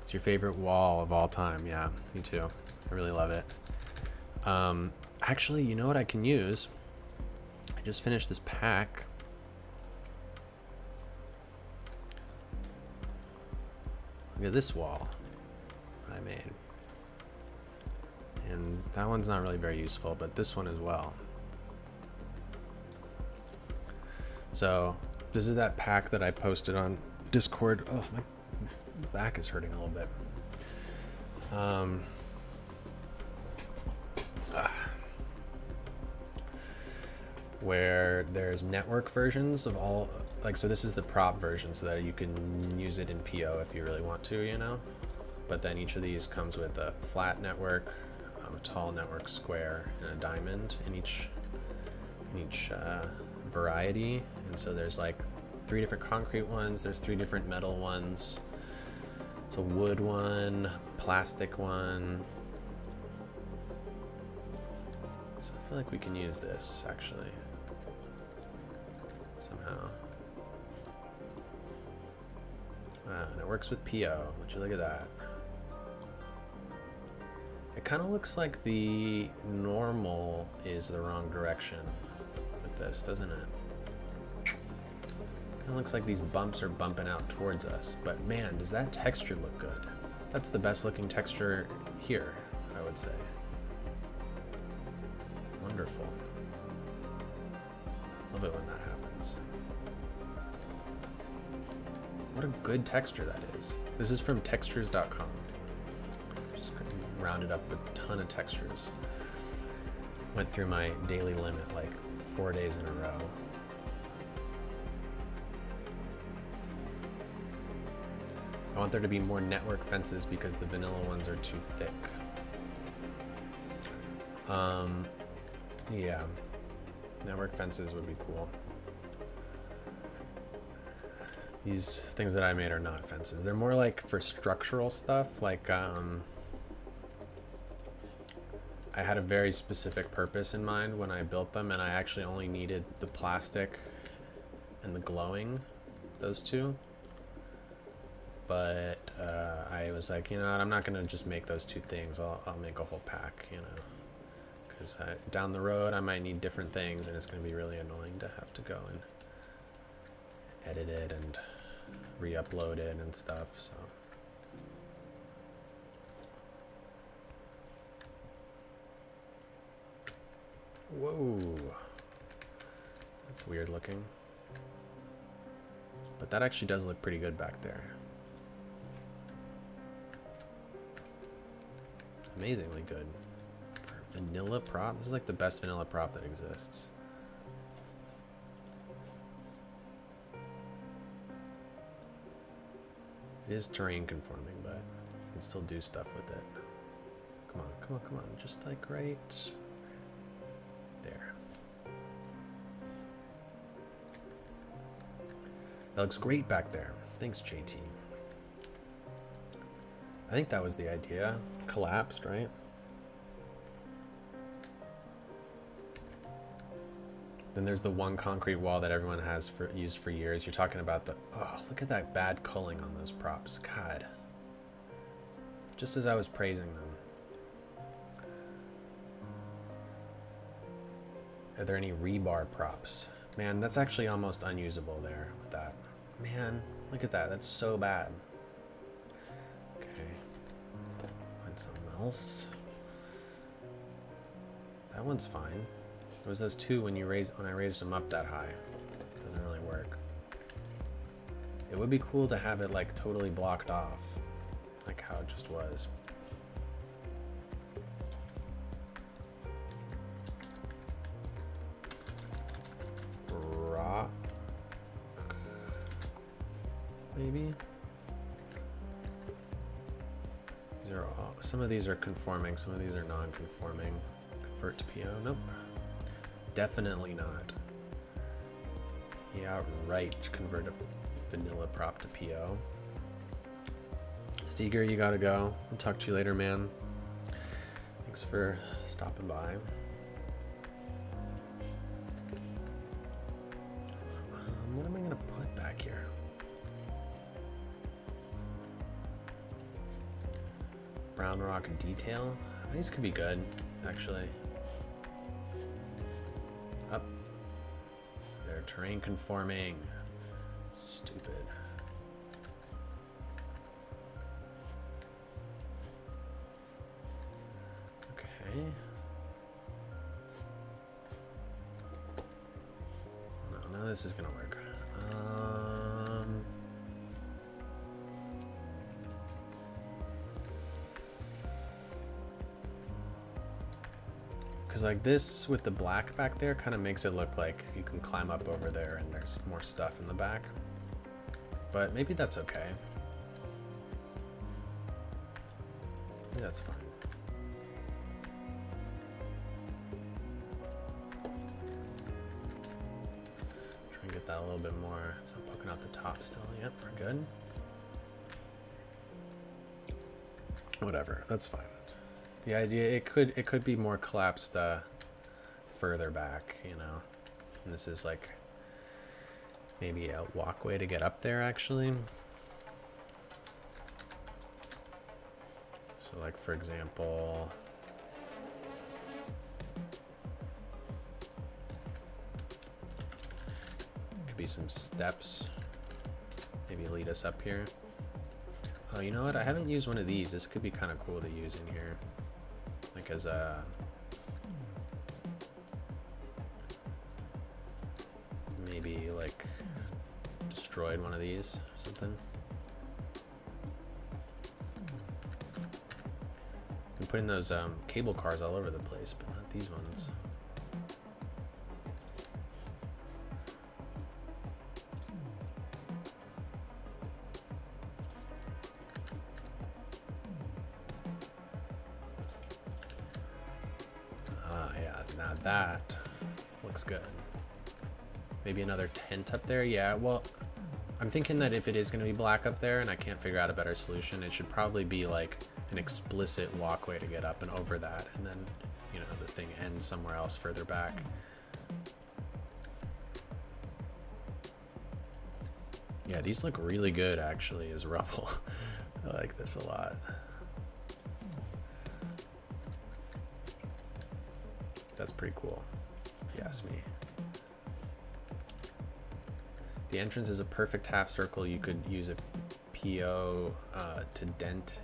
[SPEAKER 1] It's your favorite wall of all time. Yeah, me too. I really love it. Actually, you know what I can use? I just finished this pack. Look at this wall I made. And that one's not really very useful, but this one as well. So this is that pack that I posted on Discord. Oh, my back is hurting a little bit. Where there's network versions of all, like, so this is the prop version so that you can use it in PO if you really want to, you know? But then each of these comes with a flat network, a tall network, square, and a diamond in each variety. And so there's like 3 different concrete ones, there's 3 different metal ones, it's a wood one, plastic one. So I feel like we can use this actually somehow. And it works with PO. Would you look at that? It kind of looks like the normal is the wrong direction with this, doesn't it? Kind of looks like these bumps are bumping out towards us, but man, does that texture look good. That's the best looking texture here, I would say. Wonderful. Love it when that happens. What a good texture that is. This is from textures.com. Just rounded up a ton of textures. Went through my daily limit like 4 days in a row. I want there to be more network fences because the vanilla ones are too thick. Yeah, network fences would be cool. These things that I made are not fences. They're more like for structural stuff. Like, I had a very specific purpose in mind when I built them, and I actually only needed the plastic and the glowing, those two. But I was like, you know what, I'm not gonna just make those 2 things. I'll make a whole pack, you know, because down the road I might need different things, and it's gonna be really annoying to have to go and edit it and re-upload it and stuff. So Whoa. That's weird looking. But that actually does look pretty good back there. Amazingly good. For vanilla prop, this is like the best vanilla prop that exists. It is terrain conforming, but you can still do stuff with it. Come on, come on, come on. Just like right there. That looks great back there. Thanks, JT. I think that was the idea. Collapsed, right? Then there's the one concrete wall that everyone has used for years. You're talking about the... Oh, look at that bad culling on those props. God. Just as I was praising them. Are there any rebar props? Man, that's actually almost unusable there with that. Man, look at that. That's so bad. Okay. Find something else. That one's fine. It was those two when I raised them up that high. Doesn't really work. It would be cool to have it like totally blocked off, like how it just was. Rock, maybe. These are all, some of these are conforming, some of these are non-conforming. Convert to PO. Nope. Definitely not. Yeah, right. Convert a vanilla prop to PO. Steger, you gotta go. I'll talk to you later, man. Thanks for stopping by. What am I gonna put back here? Brown rock detail. These could be good, actually. Up. They're terrain conforming. Stupid. Okay. No, none of this is gonna work. Because like this with the black back there kind of makes it look like you can climb up over there and there's more stuff in the back. But maybe that's okay. Maybe that's fine. Try and get that a little bit more. So I'm poking out the top still. Yep, we're good. Whatever, that's fine. The idea, it could be more collapsed further back, you know. And this is like maybe a walkway to get up there, actually. So like, for example, could be some steps, maybe lead us up here. Oh, you know what? I haven't used one of these. This could be kind of cool to use in here. Like as a... maybe like destroyed one of these or something. I'm putting those cable cars all over the place, but not these ones. Now that looks good. Maybe another tent up there. Yeah, well, I'm thinking that if it is going to be black up there and I can't figure out a better solution, it should probably be like an explicit walkway to get up and over that, and then, you know, the thing ends somewhere else further back. Yeah, these look really good actually as rubble. I like this a lot. That's pretty cool, if you ask me. The entrance is a perfect half circle. You could use a PO to dent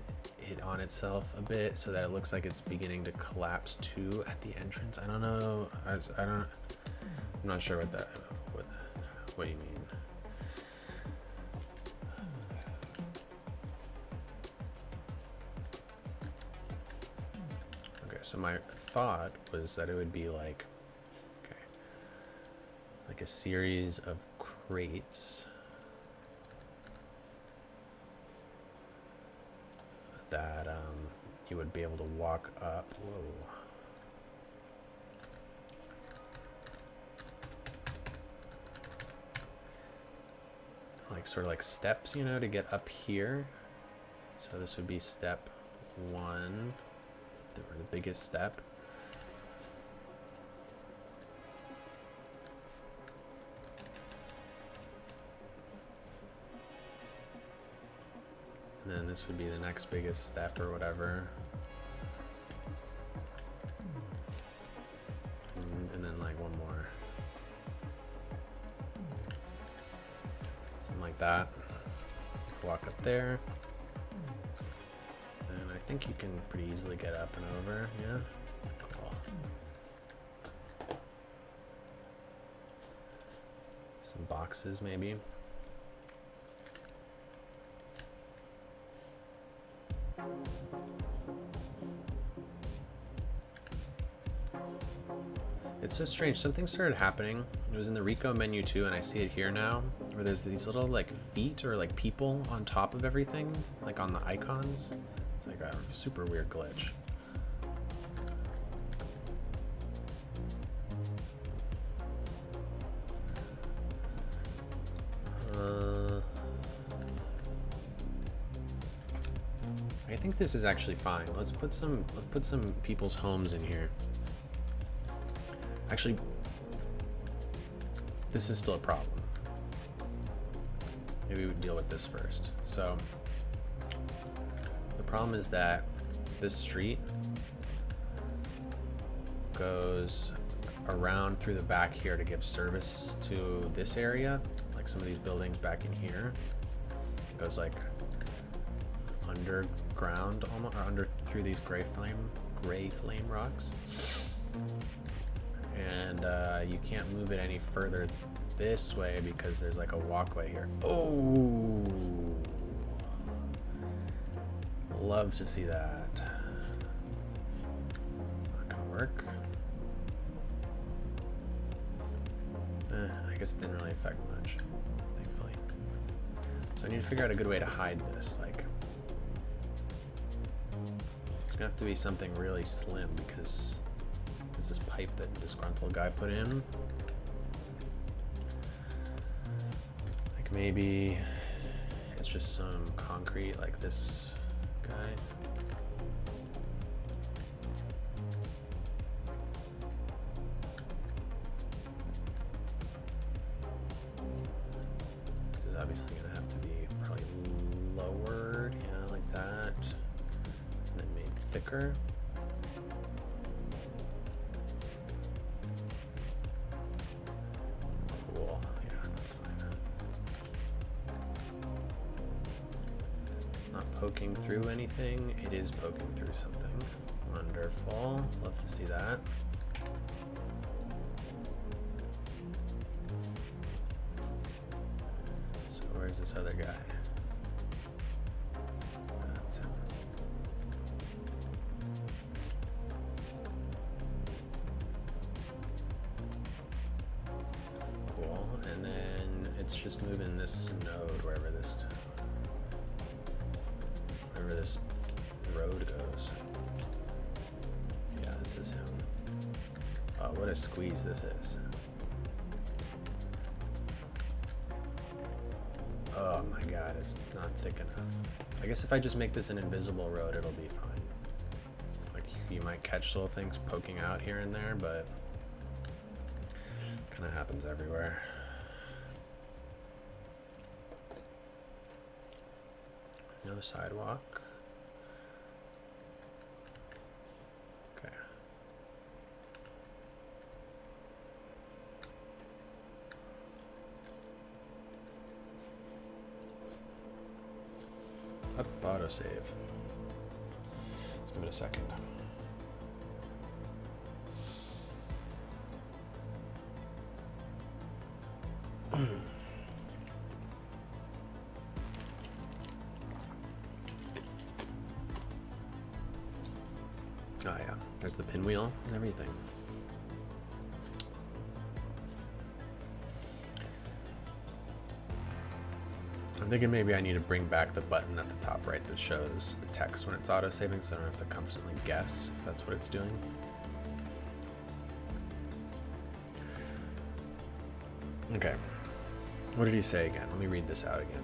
[SPEAKER 1] it on itself a bit so that it looks like it's beginning to collapse too at the entrance. I don't know. I'm not sure what you mean. Okay, so my thought was that it would be like, okay, like a series of crates that you would be able to walk up. Whoa. Like sort of like steps, you know, to get up here. So this would be step 1, the biggest step. And then this would be the next biggest step or whatever. And then like one more. Something like that. Walk up there. And I think you can pretty easily get up and over, yeah? Cool. Some boxes maybe. It's so strange. Something started happening. It was in the Rico menu too, and I see it here now, where there's these little like feet or like people on top of everything, like on the icons. It's like a super weird glitch. I think this is actually fine. Let's put some people's homes in here. Actually, this is still a problem. Maybe we deal with this first. So the problem is that this street goes around through the back here to give service to this area, like some of these buildings back in here. It goes like underground, almost, or under through these gray flame rocks. And you can't move it any further this way because there's like a walkway here. Oh, love to see that. It's not gonna work. I guess it didn't really affect much, thankfully. So I need to figure out a good way to hide this. Like, it's gonna have to be something really slim because there's this pipe that disgruntled guy put in. Like maybe it's just some concrete like this guy. This is obviously gonna have to be probably lowered, yeah, like that. And then made thicker. Poking through anything. It is poking through something. Wonderful. Love to see that. So where's this other guy? That's him. Cool. And then it's just moving this node wherever this road goes. Yeah, this is him. Oh, what a squeeze this is. Oh my god, it's not thick enough. I guess if I just make this an invisible road, it'll be fine. Like, you might catch little things poking out here and there, but it kind of happens everywhere. No sidewalk. Okay. Up autosave. Let's give it a second. Oh yeah, there's the pinwheel and everything. I'm thinking maybe I need to bring back the button at the top right that shows the text when it's auto-saving, so I don't have to constantly guess if that's what it's doing. Okay, what did he say again? Let me read this out again.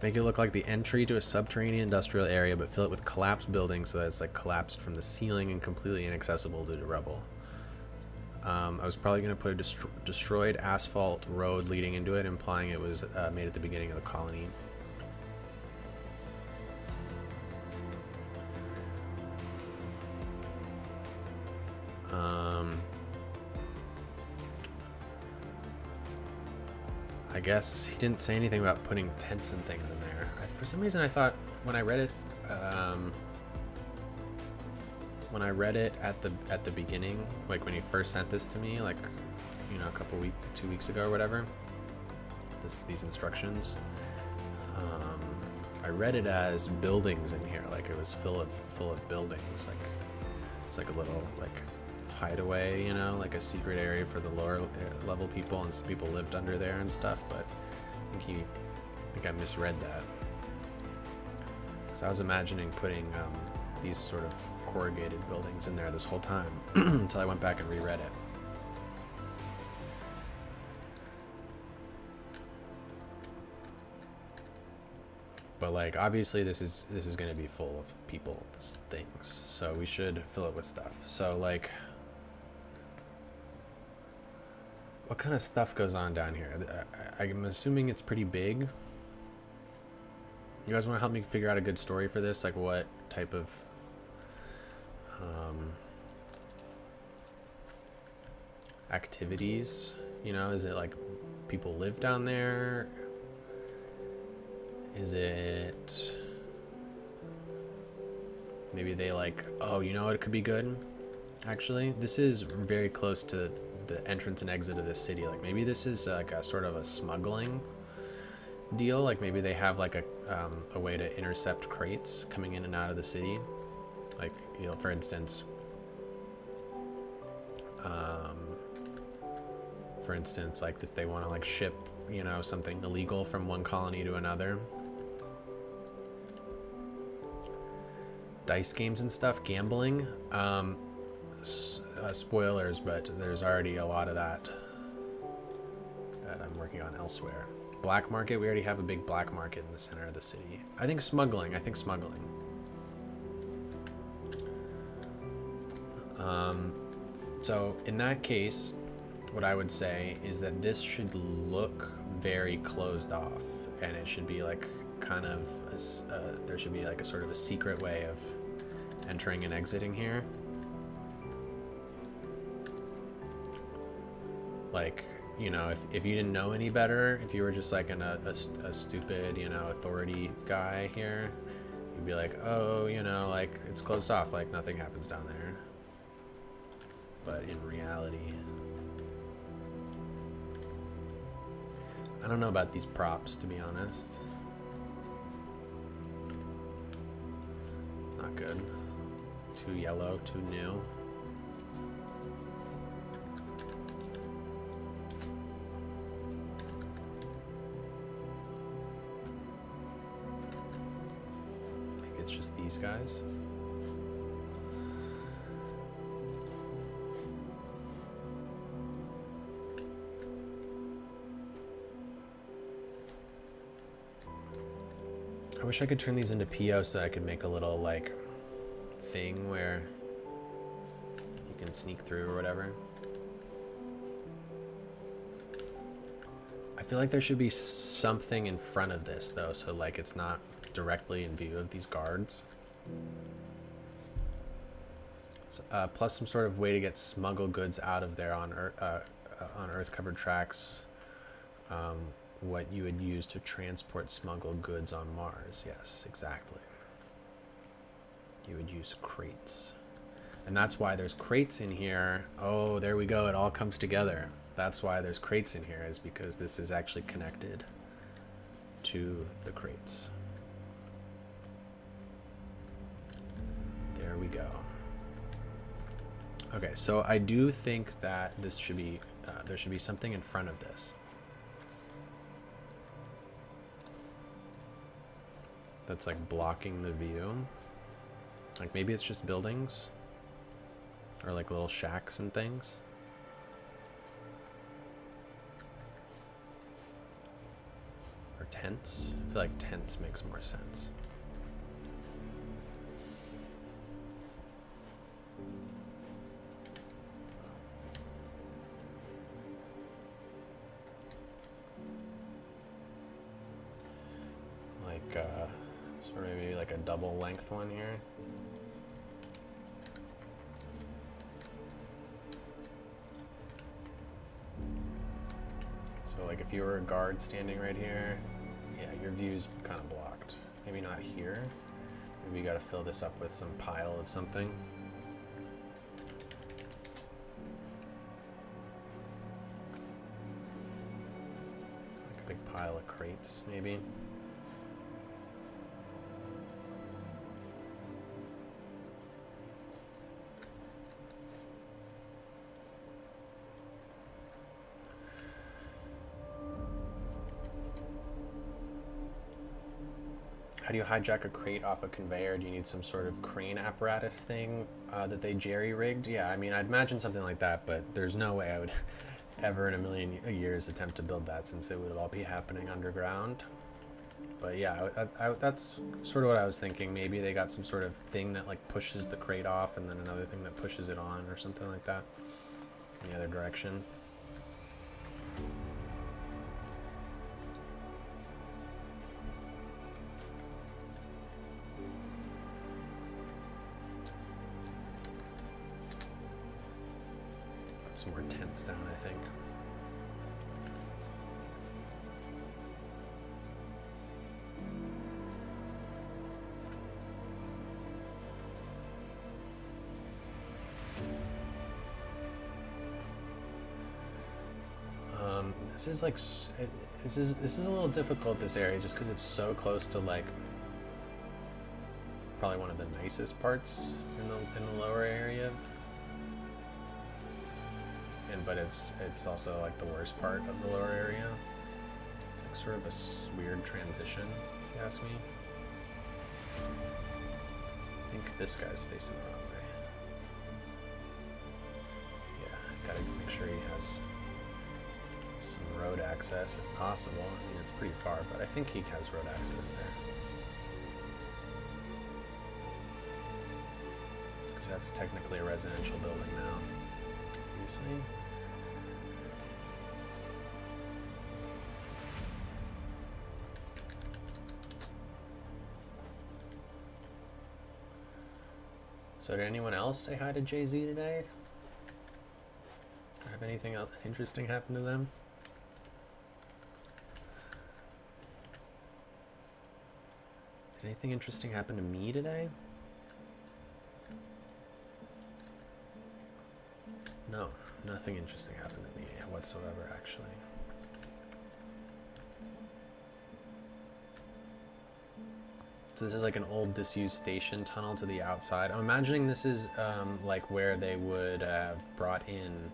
[SPEAKER 1] Make it look like the entry to a subterranean industrial area, but fill it with collapsed buildings so that it's like collapsed from the ceiling and completely inaccessible due to rubble. I was probably going to put a destroyed asphalt road leading into it, implying it was made at the beginning of the colony. I guess he didn't say anything about putting tents and things in there. For some reason I thought when I read it at the beginning, like when he first sent this to me, like, you know, 2 weeks ago or whatever, these instructions, I read it as buildings in here, like it was full of buildings, like it's like a little like hideaway, you know, like a secret area for the lower level people, and some people lived under there and stuff. But I think I misread that, because I was imagining putting these sort of corrugated buildings in there this whole time until I went back and reread it. But like obviously this is going to be full of people's things, so we should fill it with stuff. So like, what kind of stuff goes on down here? I'm assuming it's pretty big. You guys want to help me figure out a good story for this? Like what type of activities, you know, is it like people live down there? Is it maybe they like, oh, you know what, it could be good actually, this is very close to the entrance and exit of the city. Like maybe this is like a sort of a smuggling deal. Like maybe they have like a way to intercept crates coming in and out of the city. Like, you know, for instance, like if they want to like ship, you know, something illegal from one colony to another. Dice games and stuff, gambling. Spoilers, but there's already a lot of that I'm working on elsewhere. Black market, we already have a big black market in the center of the city. I think smuggling. So in that case, what I would say is that this should look very closed off, and it should be like kind of there should be like a sort of a secret way of entering and exiting here. Like, you know, if you didn't know any better, if you were just like a stupid, you know, authority guy here, you'd be like, oh, you know, like it's closed off, like nothing happens down there. But in reality, I don't know about these props, to be honest. Not good. Too yellow, too new. It's just these guys. I wish I could turn these into PO so I could make a little like thing where you can sneak through or whatever. I feel like there should be something in front of this though, so like it's not directly in view of these guards. Plus some sort of way to get smuggled goods out of there on earth covered tracks what you would use to transport smuggled goods on Mars. Yes, exactly. You would use crates. And that's why there's crates in here. Oh, there we go. It all comes together. That's why there's crates in here, is because this is actually connected to the crates. There we go. Okay, so I do think that this should be, there should be something in front of this. That's like blocking the view. Like maybe it's just buildings or like little shacks and things. Or tents. I feel like tents makes more sense. Like sort of maybe like a double length one here. So like if you were a guard standing right here, yeah, your view's kind of blocked. Maybe not here. Maybe you gotta fill this up with some pile of something. Like a big pile of crates, maybe. How do you hijack a crate off a conveyor? Do you need some sort of crane apparatus thing that they jerry-rigged? Yeah, I mean, I'd imagine something like that, but there's no way I would ever in a million years attempt to build that, since it would all be happening underground. But yeah, that's sort of what I was thinking. Maybe they got some sort of thing that like pushes the crate off, and then another thing that pushes it on, or something like that in the other direction. Some more tents down, I think. This is like this is a little difficult, this area, just because it's so close to like probably one of the nicest parts in the lower area. But it's also like the worst part of the lower area. It's like sort of a weird transition, if you ask me. I think this guy's facing the wrong way. Yeah, gotta make sure he has some road access if possible. I mean, it's pretty far, but I think he has road access there. Because that's technically a residential building now, obviously. So did anyone else say hi to Jay-Z today? Or have anything else interesting happen to them? Did anything interesting happen to me today? No, nothing interesting happened to me whatsoever, actually. So this is like an old disused station tunnel to the outside. I'm imagining this is like where they would have brought in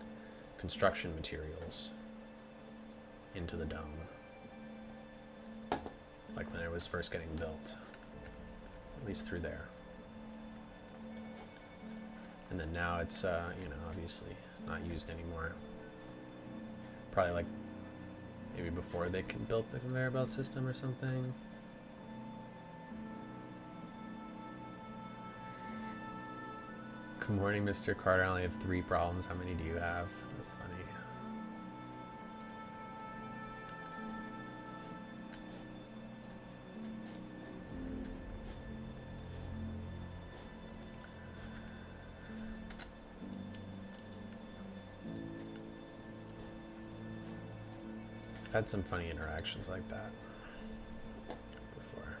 [SPEAKER 1] construction materials into the dome. Like when it was first getting built. At least through there. And then now it's, you know, obviously not used anymore. Probably like maybe before they built the conveyor belt system or something. Good morning, Mr. Carter. I only have 3 problems. How many do you have? That's funny. I've had some funny interactions like that before.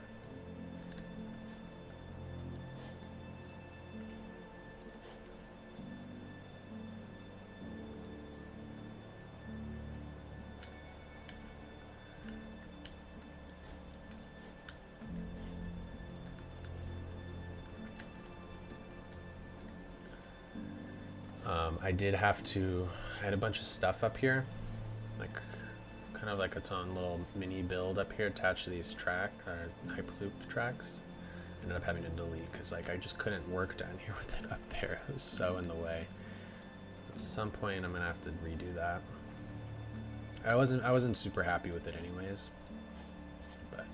[SPEAKER 1] I had a bunch of stuff up here, like kind of like its own little mini build up here attached to these Hyperloop tracks. Ended up having to delete because like I just couldn't work down here with it up there. It was so in the way. So at some point I'm gonna have to redo that. I wasn't super happy with it anyways, but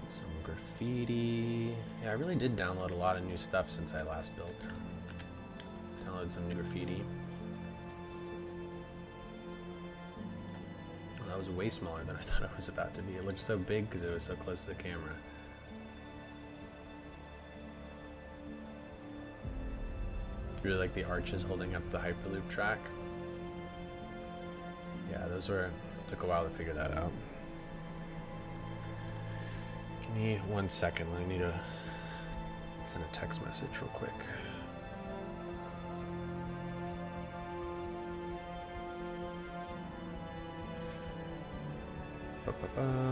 [SPEAKER 1] some graffiti. Yeah, I really did download a lot of new stuff since I last built. Download some new graffiti. Well, that was way smaller than I thought it was about to be. It looked so big because it was so close to the camera. Really like the arches holding up the Hyperloop track. Yeah, took a while to figure that out. Give me 1 second. I need to send a text message real quick. Okay.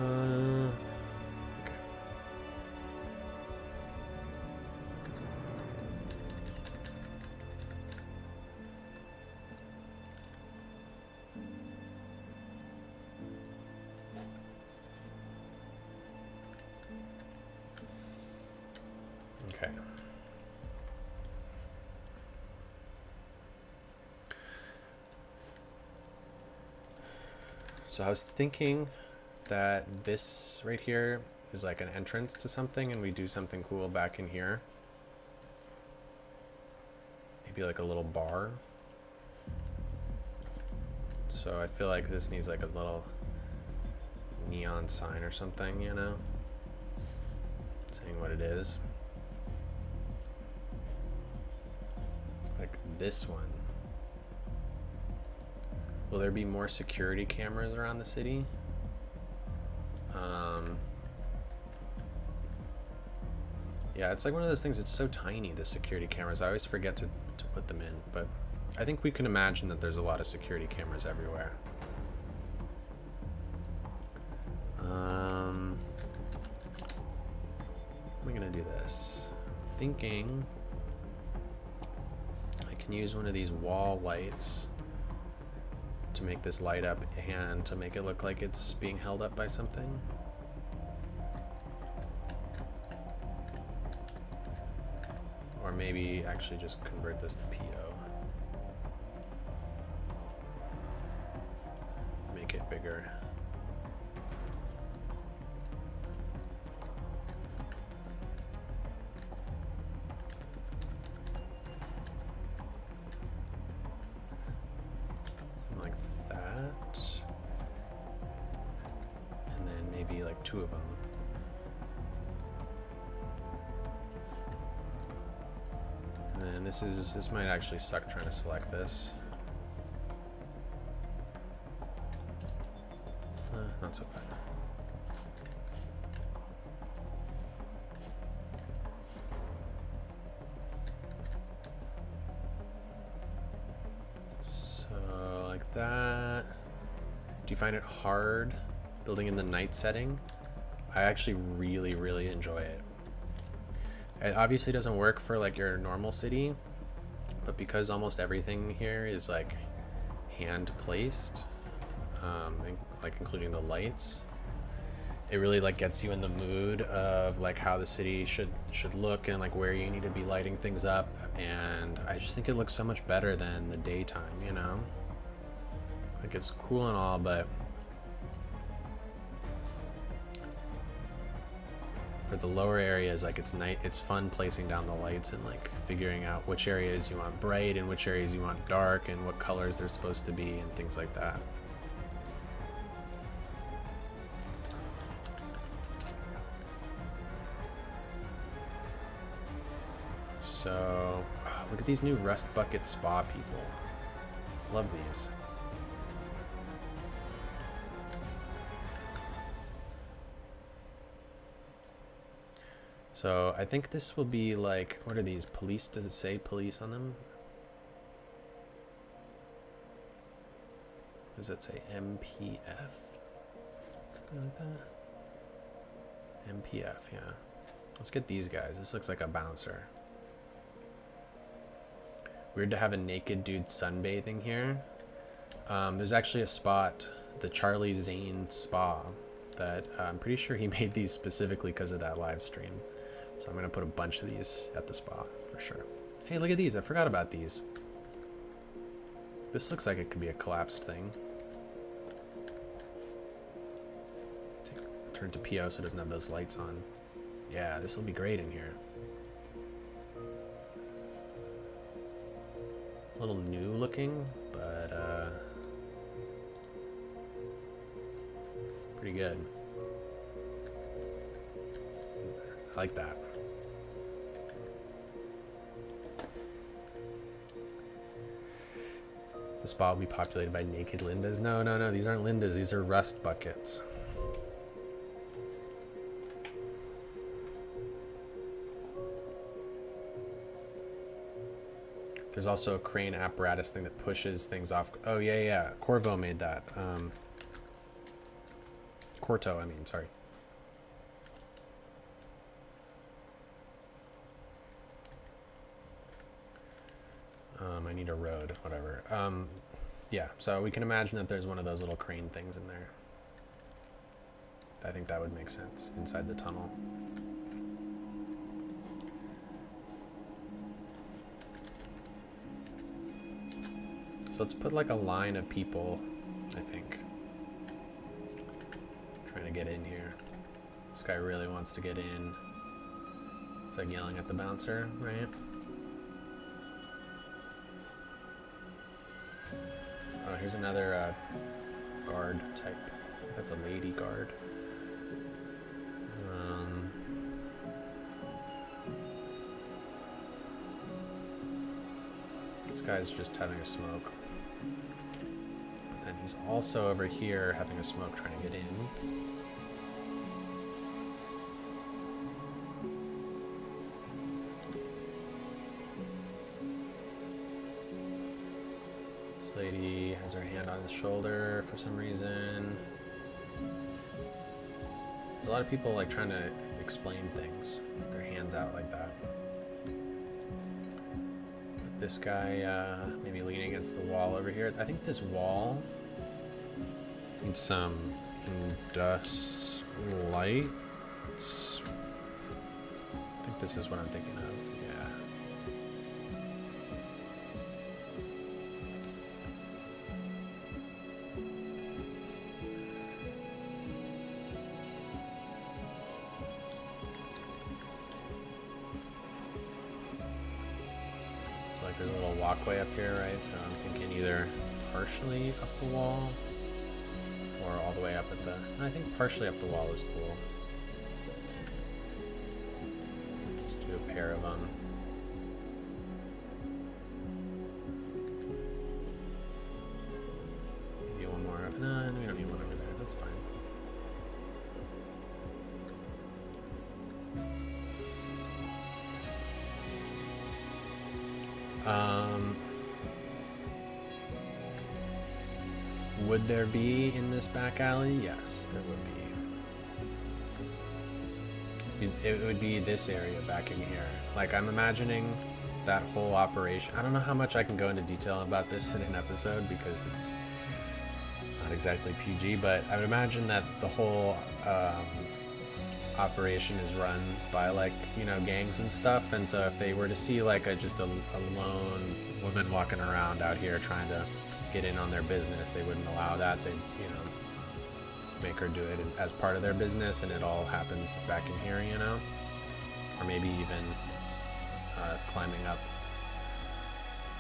[SPEAKER 1] Okay. So I was thinking that this right here is like an entrance to something, and we do something cool back in here. Maybe like a little bar. So I feel like this needs like a little neon sign or something, you know, saying what it is. Like this one. Will there be more security cameras around the city? Yeah, it's like one of those things, it's so tiny, the security cameras. I always forget to put them in, but I think we can imagine that there's a lot of security cameras everywhere. How am I gonna do this? I'm thinking I can use one of these wall lights to make this light up and to make it look like it's being held up by something. Or maybe actually just convert this to PO. Make it bigger. Something like that. And then maybe like 2 of them. And this might actually suck trying to select this. Not so bad. So like that. Do you find it hard building in the night setting? I actually really enjoy it. It obviously doesn't work for like your normal city, but because almost everything here is like hand placed, like including the lights, it really like gets you in the mood of like how the city should look and like where you need to be lighting things up. And I just think it looks so much better than the daytime, you know? Like it's cool and all, but for the lower areas, like it's fun placing down the lights and like figuring out which areas you want bright and which areas you want dark and what colors they're supposed to be and things like that. So, look at these new Rust Bucket Spa people. Love these. So I think this will be like, what are these? Police? Does it say police on them? Does it say MPF? Something like that? MPF, yeah. Let's get these guys. This looks like a bouncer. Weird to have a naked dude sunbathing here. There's actually a spot, the Charlie Zane Spa, that I'm pretty sure he made these specifically because of that live stream. So I'm gonna put a bunch of these at the spa for sure. Hey, look at these. I forgot about these. This looks like it could be a collapsed thing. Turn to PO so it doesn't have those lights on. Yeah, this will be great in here. A little new looking, but pretty good. I like that. The spa will be populated by naked Lindas. No, no, no, these aren't Lindas. These are Rust Buckets. There's also a crane apparatus thing that pushes things off. Oh, yeah, yeah. Corvo made that. Corto, I mean, sorry. I need a road, whatever. Yeah, so we can imagine that there's one of those little crane things in there. I think that would make sense inside the tunnel. So let's put like a line of people, I think. Trying to get in here. This guy really wants to get in. It's like yelling at the bouncer, right? Oh, here's another guard type. That's a lady guard. This guy's just having a smoke. But then he's also over here having a smoke trying to get in. This lady has her hand on his shoulder for some reason. There's a lot of people like trying to explain things with their hands out like that. This guy maybe leaning against the wall over here. I think this wall needs some industrial lights. I think this is what I'm thinking of. Yeah. There's a little walkway up here, right? So I'm thinking either partially up the wall or all the way up at the... I think partially up the wall is cool. Just do a pair of them. Maybe one more. No, we don't need one over there. That's fine. Would there be in this back alley? Yes, there would be. It would be this area back in here. Like, I'm imagining that whole operation. I don't know how much I can go into detail about this in an episode because it's not exactly PG, but I would imagine that the whole operation is run by, like, you know, gangs and stuff. And so if they were to see like just a lone woman walking around out here trying to get in on their business, they wouldn't allow that. They'd, you know, make her do it as part of their business, and it all happens back in here, you know? Or maybe even climbing up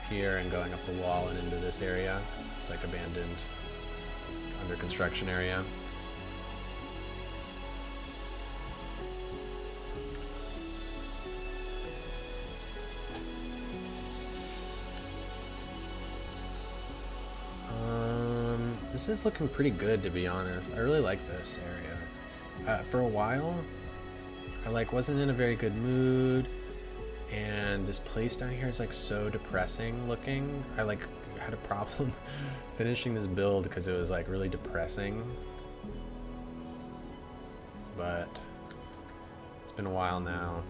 [SPEAKER 1] here and going up the wall and into this area. It's like abandoned, under construction area. This is looking pretty good, to be honest. I really like this area. For a while, I like wasn't in a very good mood, and this place down here is like so depressing looking. I like had a problem finishing this build because it was like really depressing. But it's been a while now.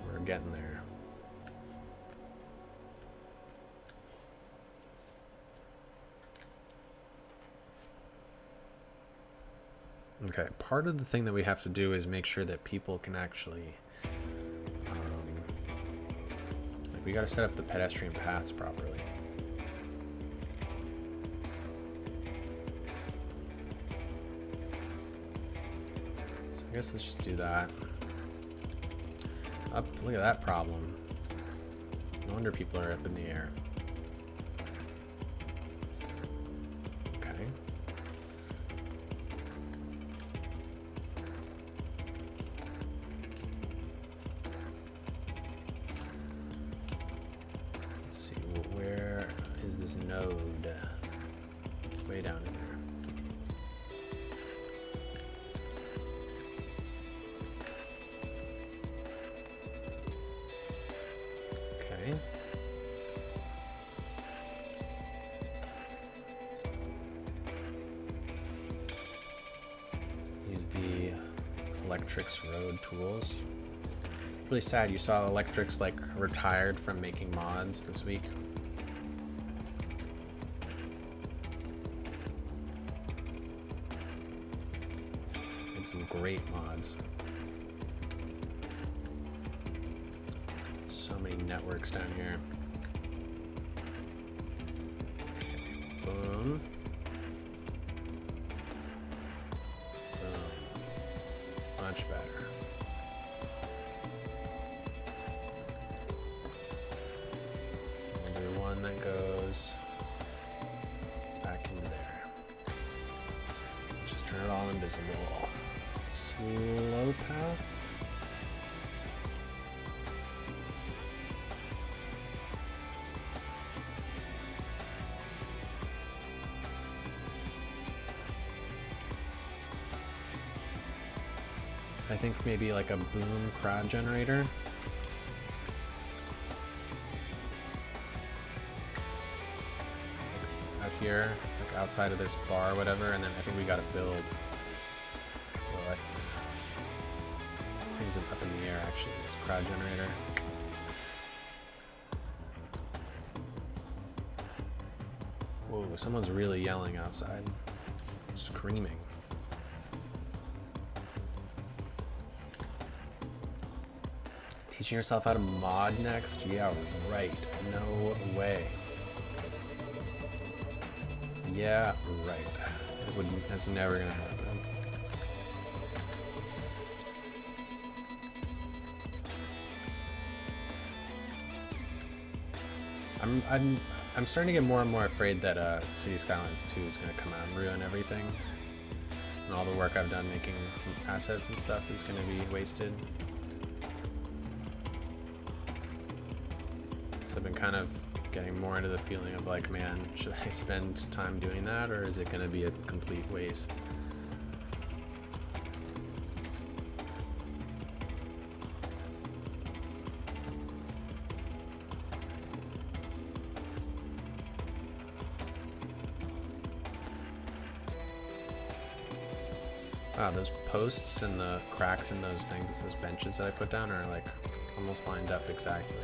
[SPEAKER 1] We're getting there. Okay, part of the thing that we have to do is make sure that people can actually, like we got to set up the pedestrian paths properly. So I guess let's just do that. Up, look at that problem. No wonder people are up in the air. Node way down in there. Okay. Use the Electrics Road tools. It's really sad you saw Electrics like retired from making mods this week. Some great mods. So many networks down here. Okay, boom. Boom. Much better. We'll do one that goes back into there. Let's just turn it all invisible. Slow path. I think maybe like a boom crowd generator. Like out here, like outside of this bar or whatever, and then I think we gotta build things up in the air, actually, this crowd generator. Whoa, someone's really yelling outside. Screaming. Teaching yourself how to mod next? Yeah, right. No way. Yeah, right. It wouldn't, that's never gonna happen. I'm starting to get more and more afraid that City Skylines 2 is going to come out and ruin everything. And all the work I've done making assets and stuff is going to be wasted. So I've been kind of getting more into the feeling of like, man, should I spend time doing that, or is it going to be a complete waste? Wow, those posts and the cracks in those things, those benches that I put down are like almost lined up exactly.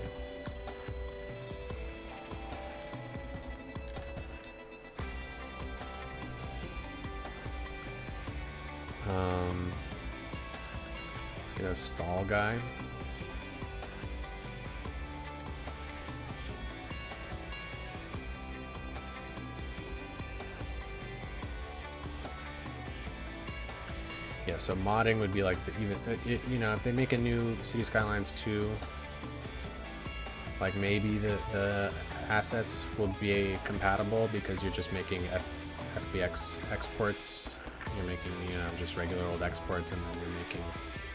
[SPEAKER 1] Let's get a stall guy. Yeah, so modding would be like the you know, if they make a new City Skylines 2, like maybe the assets will be compatible because you're just making FBX exports. You're making, you know, just regular old exports, and then you're making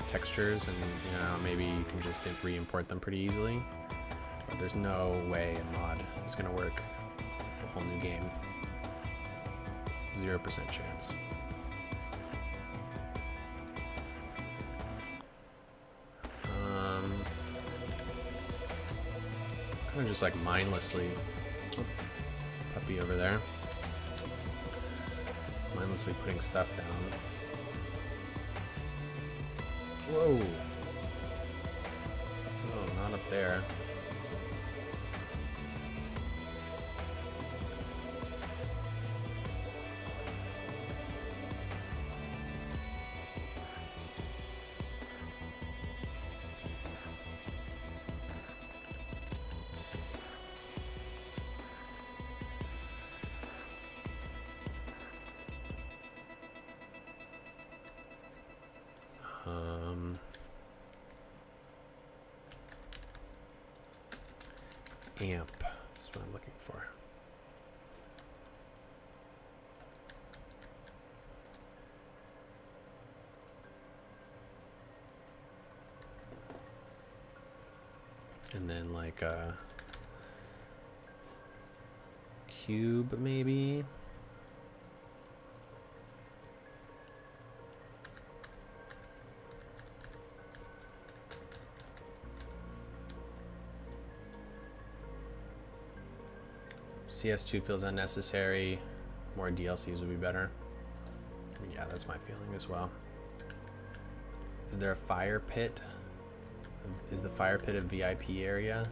[SPEAKER 1] textures, and you know, maybe you can just re-import them pretty easily. But there's no way a mod is gonna work whole new game. 0% chance. Kind of just like mindlessly. Oh, puppy over there. Mindlessly putting stuff down. Whoa! Oh, not up there. Amp is what I'm looking for. And then like a cube maybe. CS2 feels unnecessary. More DLCs would be better. Yeah, that's my feeling as well. Is there a fire pit? Is the fire pit a VIP area?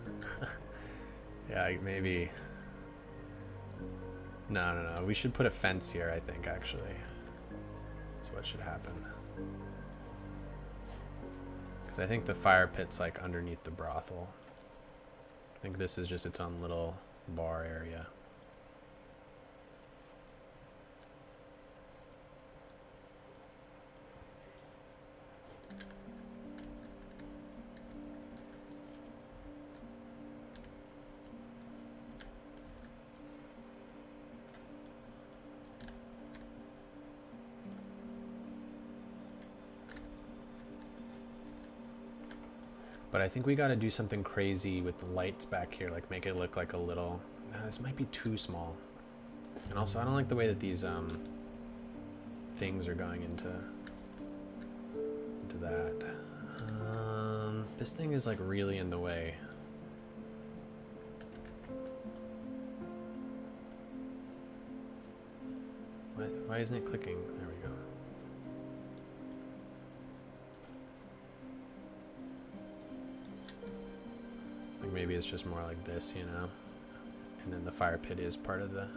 [SPEAKER 1] Yeah, maybe. No. We should put a fence here, I think, actually. That's what should happen. Because I think the fire pit's like underneath the brothel. I think this is just its own little bar area. But I think we got to do something crazy with the lights back here, like make it look like a little... this might be too small. And also, I don't like the way that these things are going into that. This thing is like really in the way. Why isn't it clicking? There we go. Like maybe it's just more like this, you know? And then the fire pit is part of the...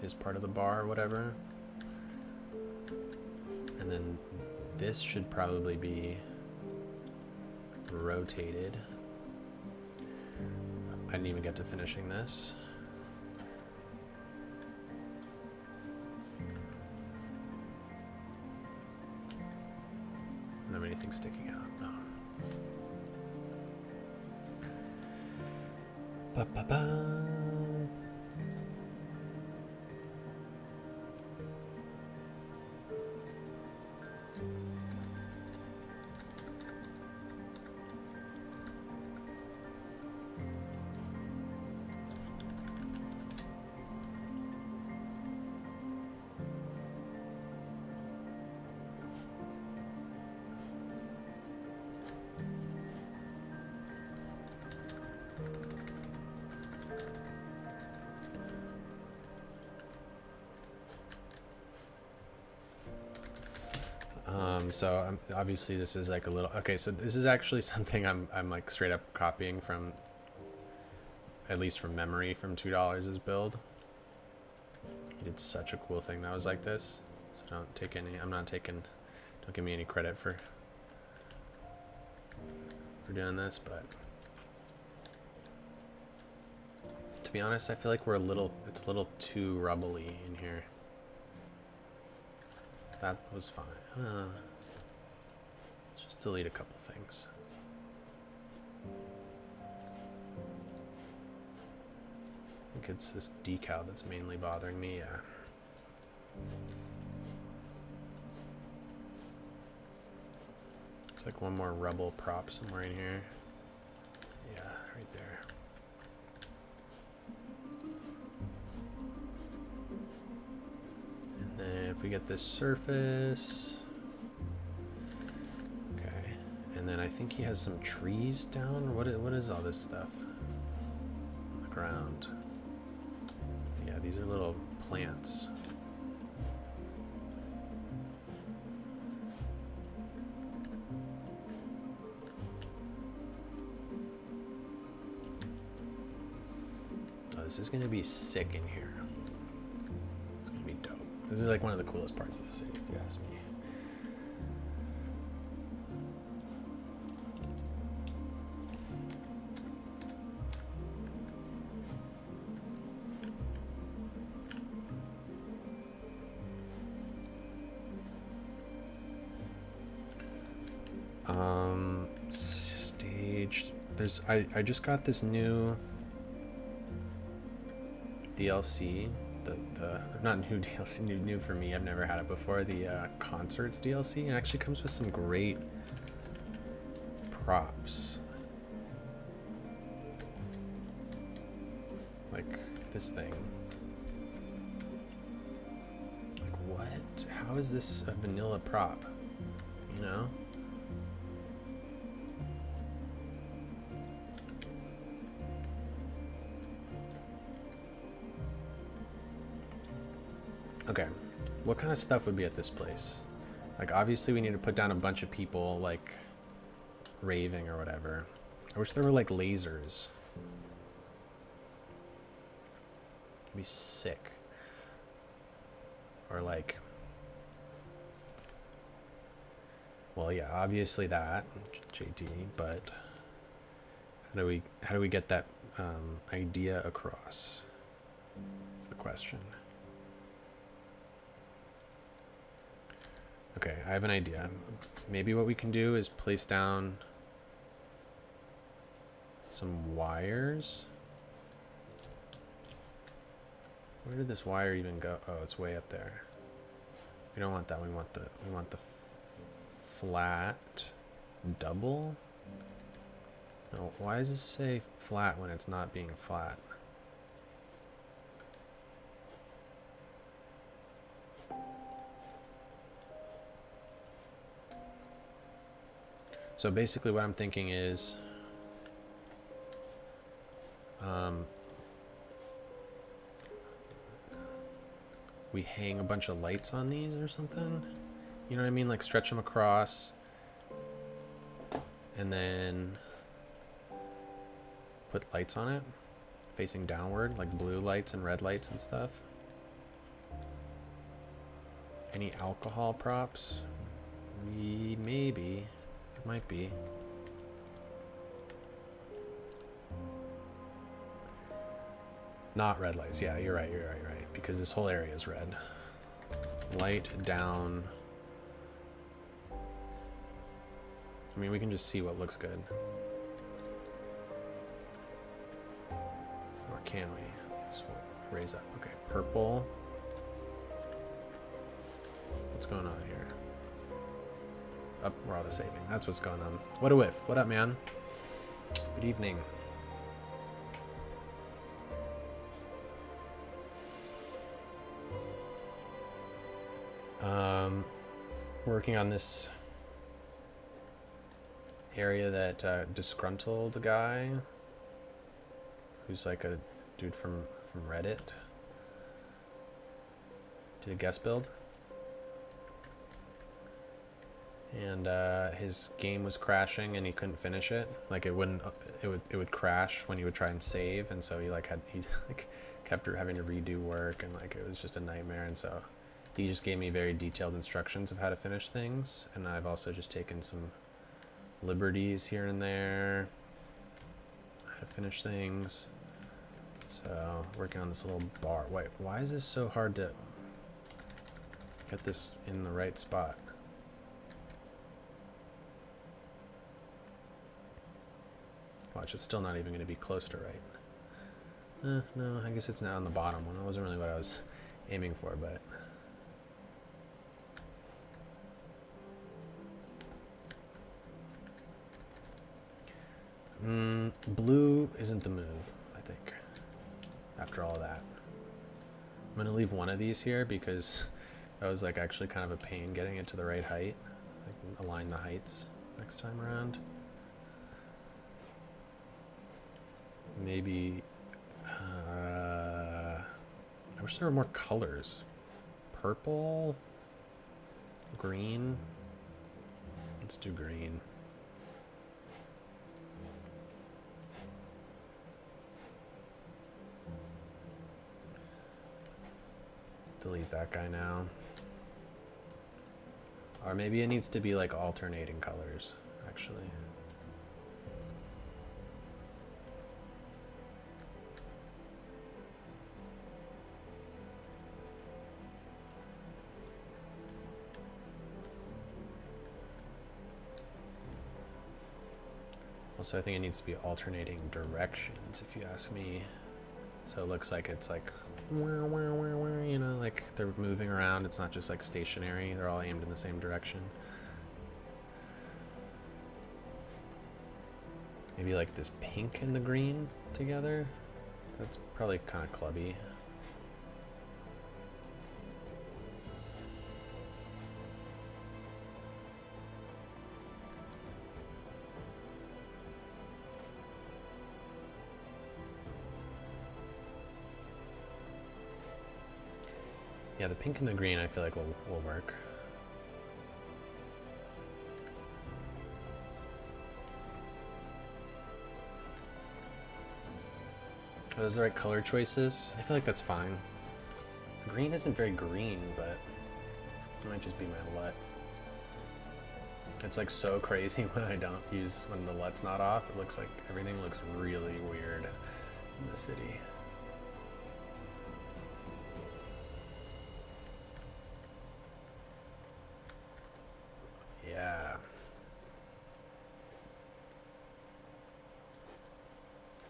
[SPEAKER 1] is part of the bar or whatever. And then this should probably be rotated. I didn't even get to finishing this. I don't have anything sticking out, no. Ba-ba-ba. So obviously this is like a little, okay, so this is actually something I'm like straight up copying from, at least from memory, from $2's build. He did such a cool thing that was like this. So don't take any, don't give me any credit for doing this, but to be honest, I feel like it's a little too rubbly in here. That was fine. Let's just delete a couple things. I think it's this decal that's mainly bothering me, yeah. Looks like one more rubble prop somewhere in here. Yeah, right there. And then if we get this surface. Okay. And then I think he has some trees down. What is all this stuff? On the ground. Yeah, these are little plants. This is going to be sick in here. It's going to be dope. This is like one of the coolest parts of the city, if you ask me. Staged. I just got this new DLC, not new DLC, new for me. I've never had it before. The concerts DLC, and it actually comes with some great props, like this thing. Like what? How is this a vanilla prop? You know? Okay, what kind of stuff would be at this place? Like, obviously we need to put down a bunch of people, like, raving or whatever. I wish there were, like, lasers. It'd be sick. Or, like... Well, yeah, obviously that, JT, but... How do we get that idea across? Is the question. Okay, I have an idea. Maybe what we can do is place down some wires. Where did this wire even go? Oh, it's way up there. We don't want that. We want the flat double. No, why does it say flat when it's not being flat? So basically what I'm thinking is we hang a bunch of lights on these or something. You know what I mean? Like stretch them across and then put lights on it facing downward, like blue lights and red lights and stuff. Any alcohol props? Maybe. It might be. Not red lights. Yeah, you're right. Because this whole area is red. Light down. I mean, we can just see what looks good. Or can we? So we'll raise up. Okay, purple. What's going on here? Up, we're auto saving. That's what's going on. What a whiff. What up, man? Good evening. Working on this area that disgruntled guy, who's like a dude from Reddit, did a guest build. And his game was crashing and he couldn't finish it. Like it would crash when he would try and save, and so he kept having to redo work, and like it was just a nightmare. And so he just gave me very detailed instructions of how to finish things, and I've also just taken some liberties here and there how to finish things. So working on this little bar. Wait, why is this so hard to get this in the right spot? Watch, it's still not even going to be close to right. No, I guess it's now on the bottom one. That wasn't really what I was aiming for, but... Blue isn't the move, I think, after all that. I'm going to leave one of these here because that was like actually kind of a pain getting it to the right height. I can align the heights next time around. Maybe, I wish there were more colors. Purple, green. Let's do green. Delete that guy now. Or maybe it needs to be like alternating colors, actually. Also, I think it needs to be alternating directions, if you ask me. So it looks like it's like, you know, like they're moving around. It's not just like stationary. They're all aimed in the same direction. Maybe like this pink and the green together. That's probably kind of clubby. Yeah, the pink and the green I feel like will work. Are those the right color choices? I feel like that's fine. Green isn't very green, but it might just be my LUT. It's like so crazy when I don't use, when the LUT's not off. It looks like everything looks really weird in the city. Yeah.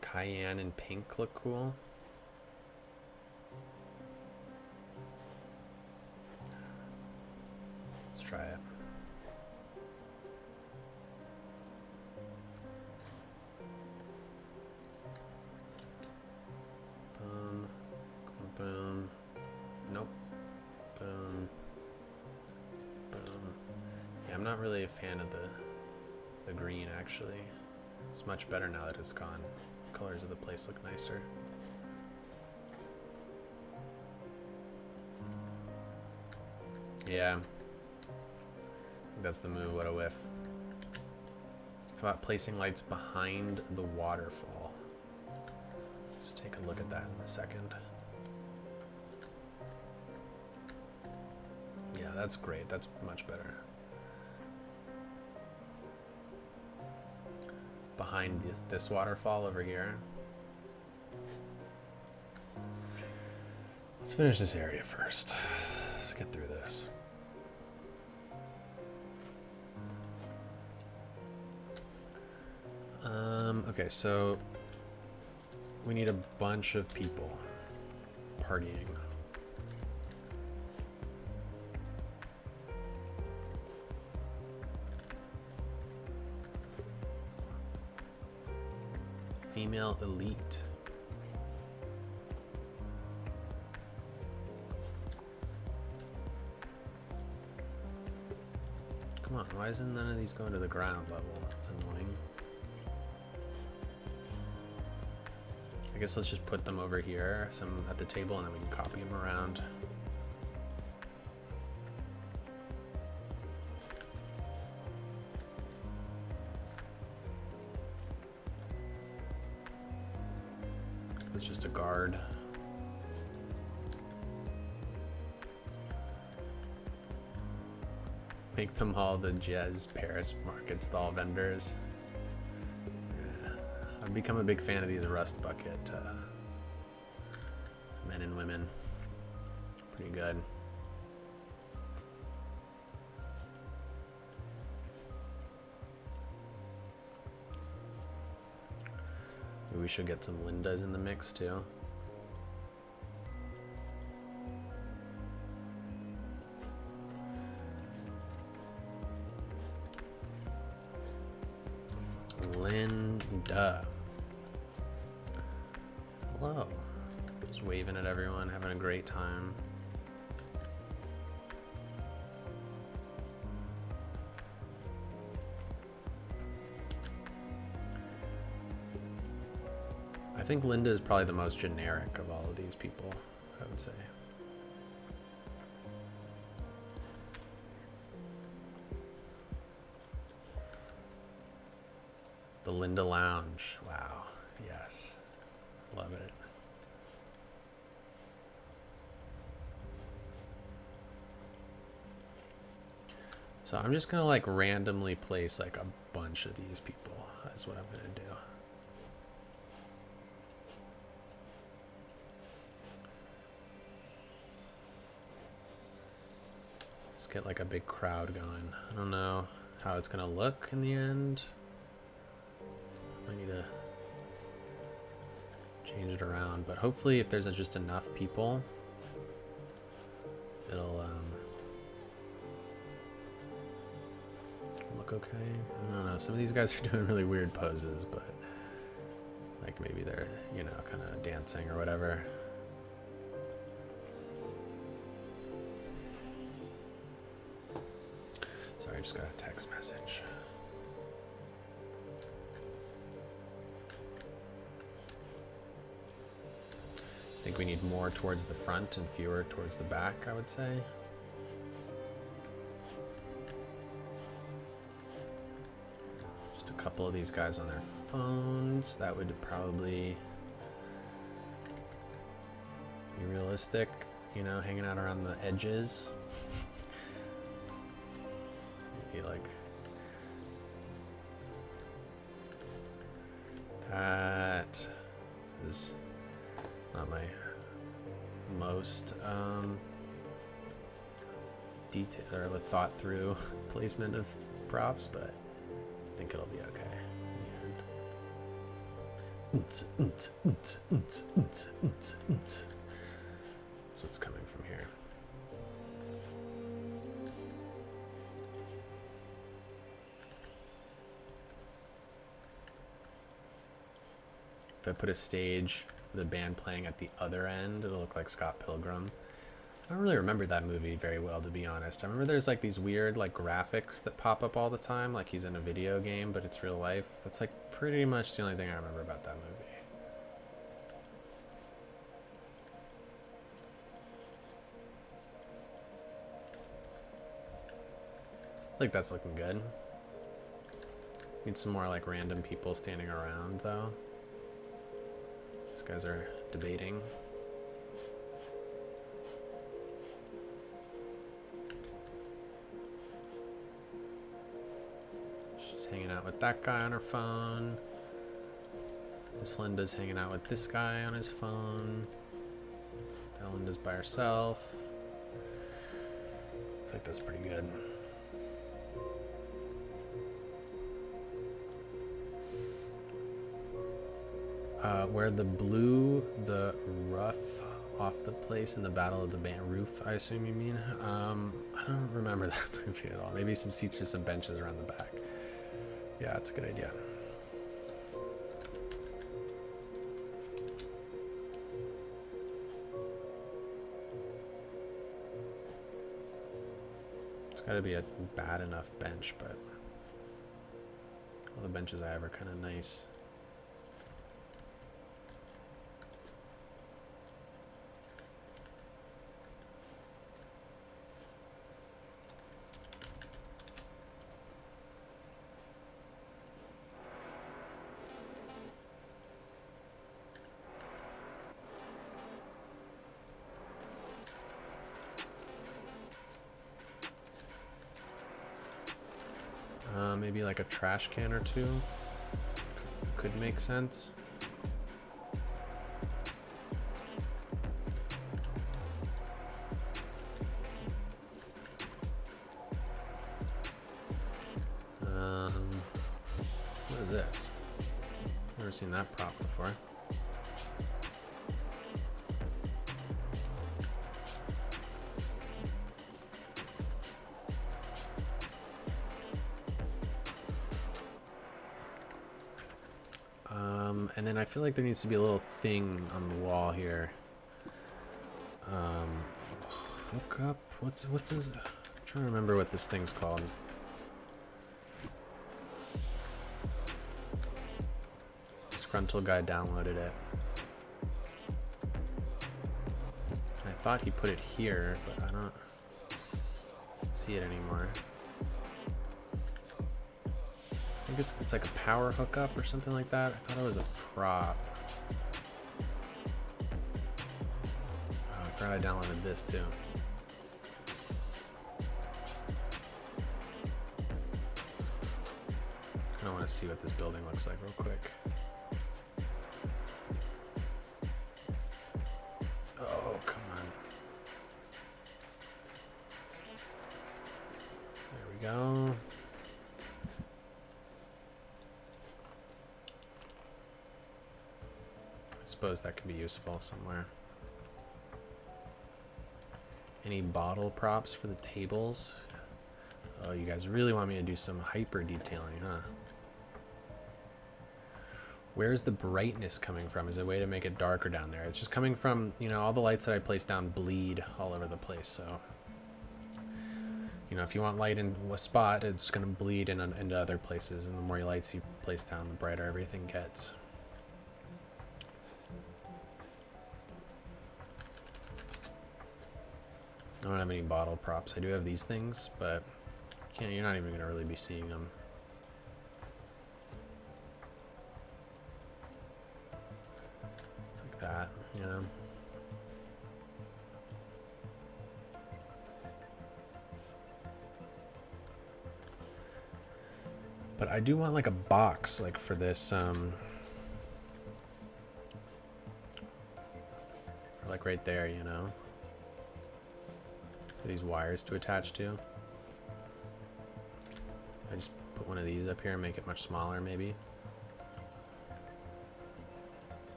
[SPEAKER 1] Cayenne and pink look cool. Let's try it. Boom. Boom. Nope. Boom. Boom. Yeah, I'm not really a fan of the green, actually. It's much better now that it's gone. Colors of the place look nicer. Yeah. I think that's the move. What a whiff. How about placing lights behind the waterfall? Let's take a look at that in a second. Yeah, that's great. That's much better. Behind this waterfall over here. Let's finish this area first. Let's get through this. Okay, so we need a bunch of people partying. Female elite. Come on, why isn't none of these going to the ground level? That's annoying. I guess let's just put them over here, some at the table, and then we can copy them around. It's just a guard. Make them all the Jazz Paris market stall vendors. Yeah. I've become a big fan of these rust bucket men and women. Pretty good. Maybe we should get some Lindas in the mix too. Duh. Hello. Just waving at everyone, having a great time. I think Linda is probably the most generic of all of these people, I would say. The Linda Lounge. Wow. Yes. Love it. So I'm just gonna like randomly place like a bunch of these people. That's what I'm gonna do. Just get like a big crowd going. I don't know how it's gonna look in the end. I need to change it around, but hopefully if there's just enough people, it'll look okay. I don't know, some of these guys are doing really weird poses, but like maybe they're, you know, kind of dancing or whatever. Sorry, I just got a text message. I think we need more towards the front and fewer towards the back, I would say. Just a couple of these guys on their phones. That would probably be realistic, you know, hanging out around the edges. Maybe like that. This is not my most detail or thought through placement of props, but I think it'll be okay in the end. That's what's coming from here. If I put a stage with a band playing at the other end, it'll look like Scott Pilgrim. I don't really remember that movie very well, to be honest. I remember there's like these weird like graphics that pop up all the time, like he's in a video game, but it's real life. That's like pretty much the only thing I remember about that movie. I think that's looking good. Need some more like random people standing around though. These guys are debating. She's hanging out with that guy on her phone. Miss Linda's hanging out with this guy on his phone. That Linda's by herself. I think that's pretty good. Where the blue, the rough off the place in the Battle of the Roof, I assume you mean. I don't remember that movie at all. Maybe some seats or some benches around the back. Yeah, that's a good idea. It's got to be a bad enough bench, but all the benches I have are kind of nice. Maybe like a trash can or two could make sense. What is this? Never seen that prop before. And then I feel like there needs to be a little thing on the wall here. Hook up. What's this? I'm trying to remember what this thing's called. Disgruntled guy downloaded it. I thought he put it here, but I don't see it anymore. I think it's like a power hookup or something like that. I thought it was a prop. Oh, I forgot I downloaded this too. I want to see what this building looks like real quick. Oh, come on. There we go. I suppose that could be useful somewhere. Any bottle props for the tables? Oh, you guys really want me to do some hyper detailing, huh? Where's the brightness coming from? Is there a way to make it darker down there? It's just coming from, you know, all the lights that I place down bleed all over the place. So, you know, if you want light in a spot, it's going to bleed into other places. And the more lights you place down, the brighter everything gets. I don't have any bottle props. I do have these things, but you're not even going to really be seeing them. That, you know. But I do want like a box like for this for like right there, you know. For these wires to attach to. I just put one of these up here and make it much smaller maybe.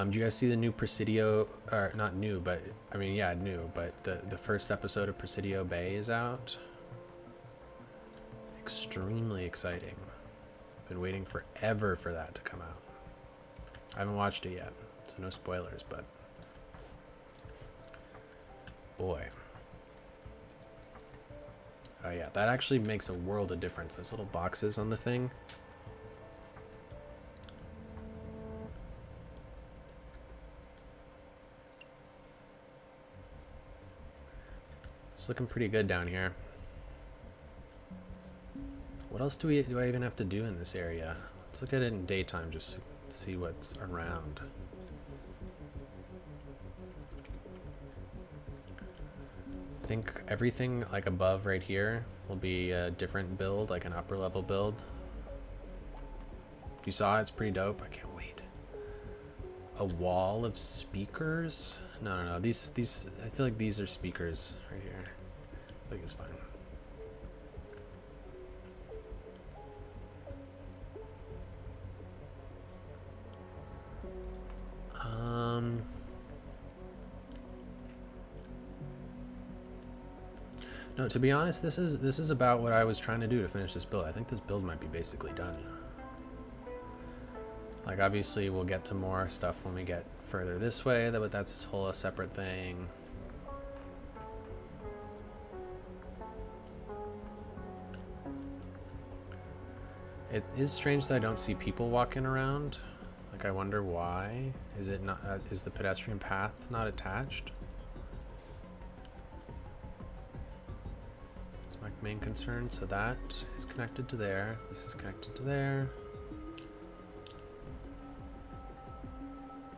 [SPEAKER 1] Do you guys see the new Presidio, or not new, but I mean, yeah, new, but the first episode of Presidio Bay is out. Extremely exciting. Been waiting forever for that to come out. I haven't watched it yet, so no spoilers, but boy. Oh yeah, that actually makes a world of difference. Those little boxes on the thing. It's looking pretty good down here. What else do I even have to do in this area? Let's look at it in daytime just to see what's around. I think everything like above right here will be a different build, like an upper level build. You saw it, it's pretty dope. I can't wait. A wall of speakers? No. These I feel like these are speakers right here. I think it's fine. No, to be honest, this is about what I was trying to do to finish this build. I think this build might be basically done. Like, obviously, we'll get to more stuff when we get further this way, but that's this whole separate thing. It is strange that I don't see people walking around. Like, I wonder why. Is it not? Is the pedestrian path not attached? That's my main concern. So that is connected to there. This is connected to there.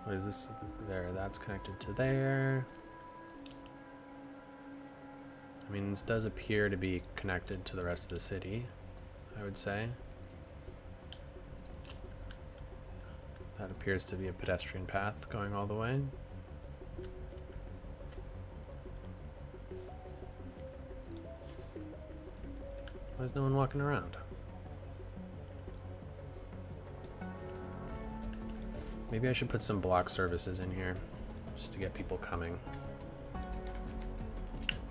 [SPEAKER 1] What is this? There. That's connected to there. I mean, this does appear to be connected to the rest of the city, I would say. That appears to be a pedestrian path going all the way. Why is no one walking around? Maybe I should put some block services in here just to get people coming.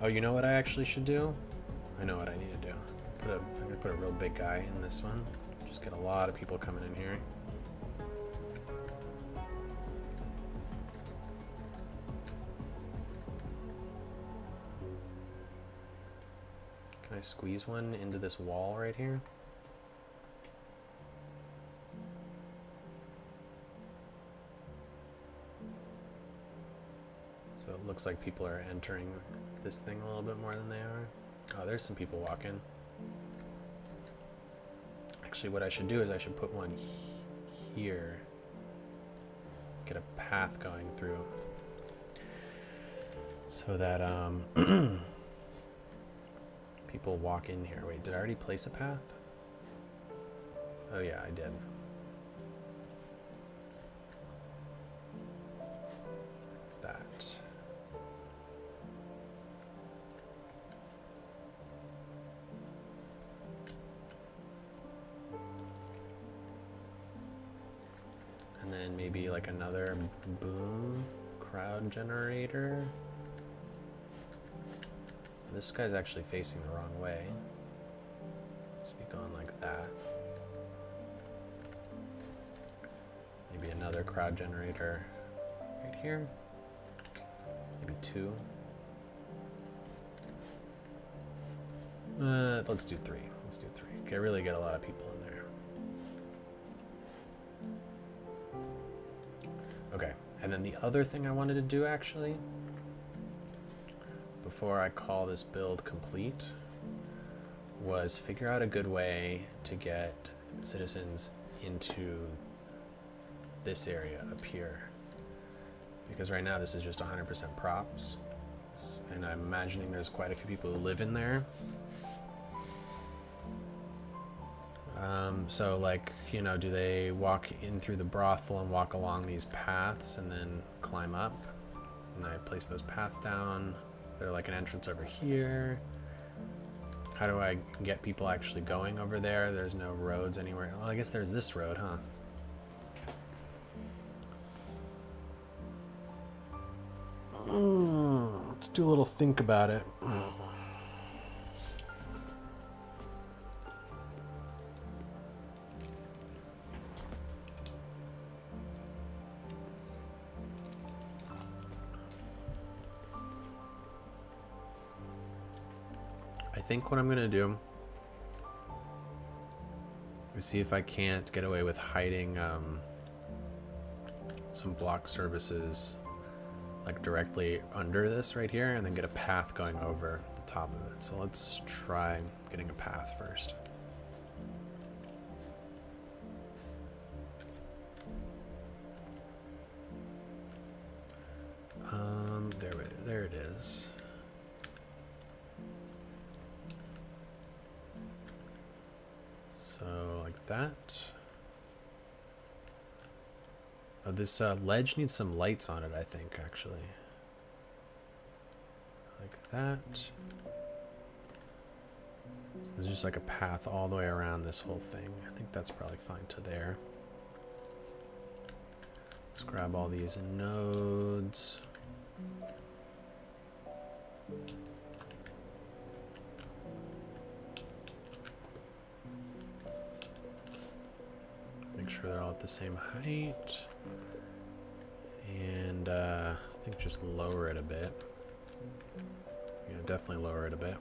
[SPEAKER 1] Oh, you know what I actually should do? I know what I need to do. I I'm gonna put a real big guy in this one. Just get a lot of people coming in here. Can I squeeze one into this wall right here? So it looks like people are entering this thing a little bit more than they are. Oh, there's some people walking. Actually, what I should do is I should put one here. Get a path going through. So that people walk in here. Wait, did I already place a path? Oh yeah, I did. That. And then maybe like another boom crowd generator. This guy's actually facing the wrong way. Let's be going like that. Maybe another crowd generator right here. Maybe two. Let's do three. Let's do three. Okay, really get a lot of people in there. Okay, and then the other thing I wanted to do actually, before I call this build complete, was figure out a good way to get citizens into this area up here. Because right now this is just 100% props. And I'm imagining there's quite a few people who live in there. So like, you know, do they walk in through the brothel and walk along these paths and then climb up? And I place those paths down. Is there like an entrance over here? How do I get people actually going over there? There's no roads anywhere. Well, I guess there's this road, huh? Let's do a little think about it. I think what I'm gonna do is see if I can't get away with hiding some block services like directly under this right here, and then get a path going over the top of it. So let's try getting a path first. There it is. So like that. Oh, this ledge needs some lights on it, I think, actually. Like that. So there's just like a path all the way around this whole thing. I think that's probably fine to there. Let's grab all these nodes. Make sure they're all at the same height. And I think just lower it a bit. Yeah, definitely lower it a bit.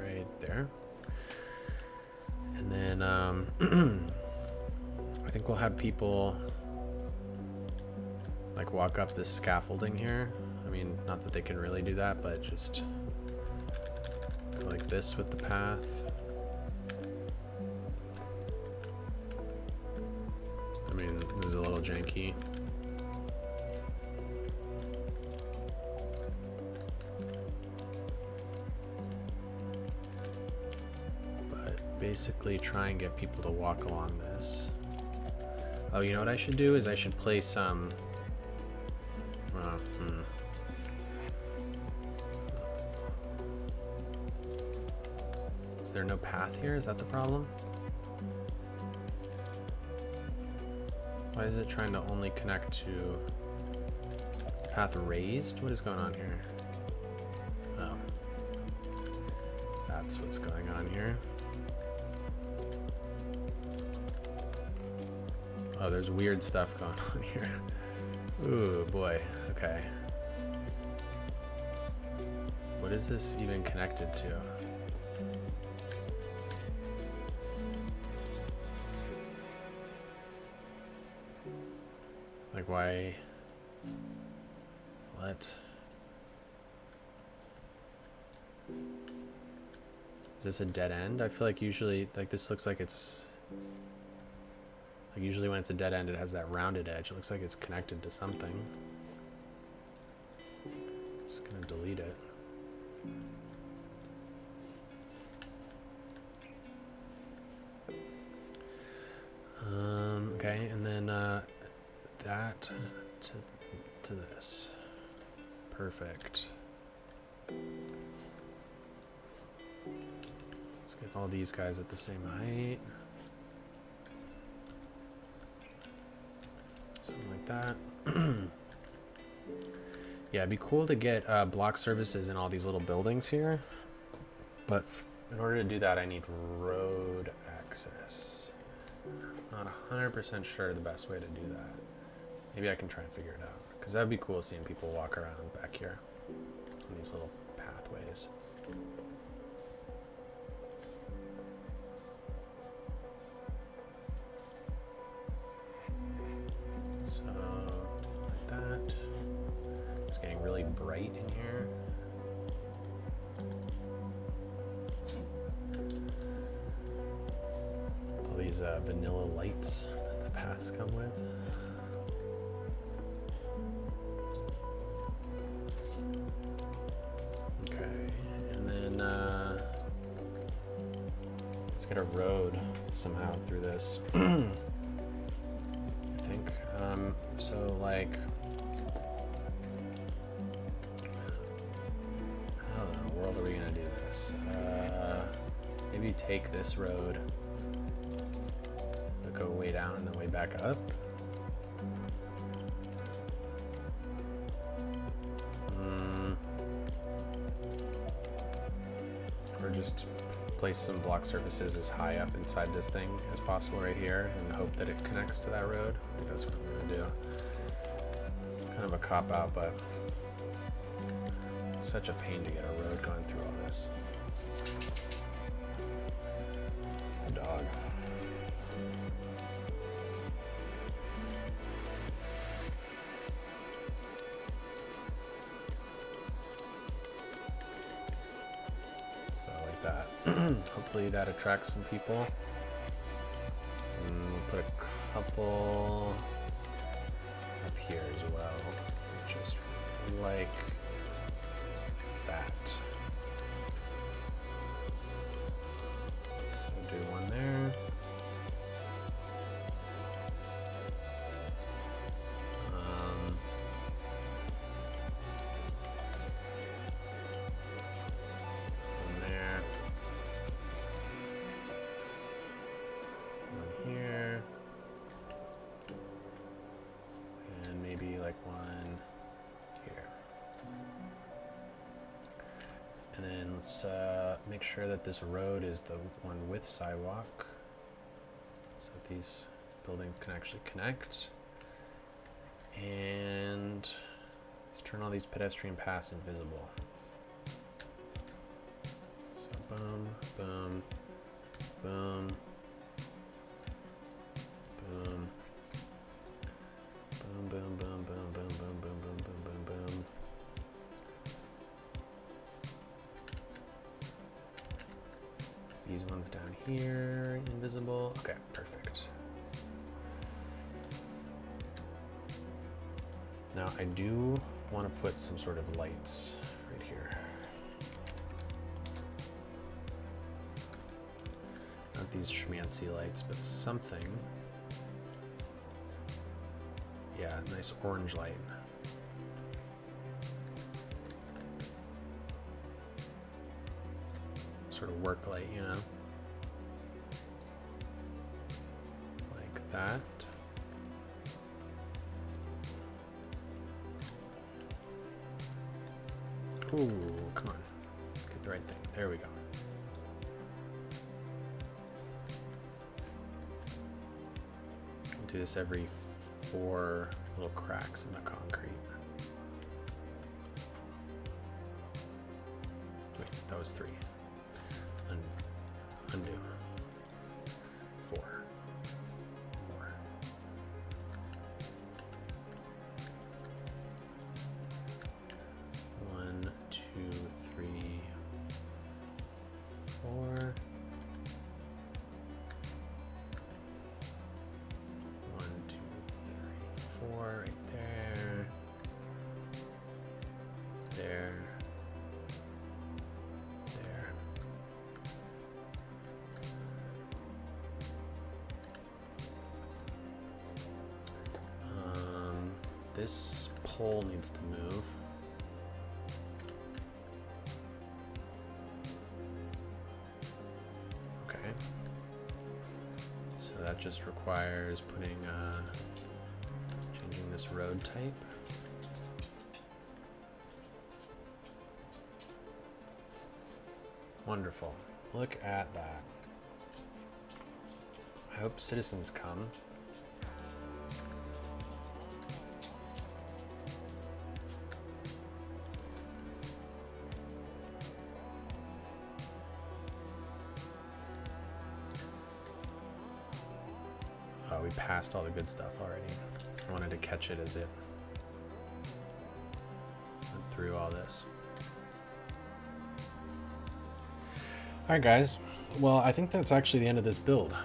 [SPEAKER 1] right there. And then I think we'll have people like walk up this scaffolding here. I mean, not that they can really do that, but just go like this with the path. I mean, this is a little janky. But basically try and get people to walk along this. Oh, you know what I should do is I should place some... Is there no path here? Is that the problem? Why is it trying to only connect to... Is the path raised? What is going on here? that's what's going on here. Oh, there's weird stuff going on here. Ooh, boy. Okay. What is this even connected to? Like, why? What? Is this a dead end? I feel like usually, like, this looks like it's... Like, usually when it's a dead end, it has that rounded edge. It looks like it's connected to something. Just gonna delete it. Okay, and then that to this. Perfect. Let's get all these guys at the same height. Something like that. Yeah, it'd be cool to get block surfaces in all these little buildings here. But in order to do that, I need road access. Not 100% sure the best way to do that. Maybe I can try and figure it out. Because that would be cool seeing people walk around back here on these little pathways. So, like that. It's getting really bright in here. All these vanilla lights that the paths come with. Okay, and then let's get a road somehow through this. I think. So like, how in the world are we gonna do this? Maybe take this road. Go way down and then way back up. Or just place some block surfaces as high up inside this thing as possible right here and hope that it connects to that road. I think that's what I'm gonna do. Kind of a cop out, but such a pain to get a road going through all this. The dog. Hopefully that attracts some people. And we'll put a couple up here as well, just like that. So do one there. Let's make sure that this road is the one with sidewalk, so that these buildings can actually connect. And let's turn all these pedestrian paths invisible. So boom, boom, boom, boom, boom, boom, boom, boom, boom, boom, boom, boom, boom, boom, boom. These ones down here, invisible. Okay, perfect. Now I do want to put some sort of lights right here. Not these schmancy lights, but something. Yeah, nice orange light. Sort of work light, you know, like that. Ooh, come on, get the right thing. There we go. do this every 4 little cracks in the concrete. Wait, that was 3. Undo. 4. 4. 1, 2, 3, 4. 1, 2, 3, 4, right there. There. There. This pole needs to move. Okay. So that just requires putting, changing this road type. Wonderful. Look at that. I hope citizens come. We passed all the good stuff already. I wanted to catch it as it went through all this. Alright guys, well I think that's actually the end of this build.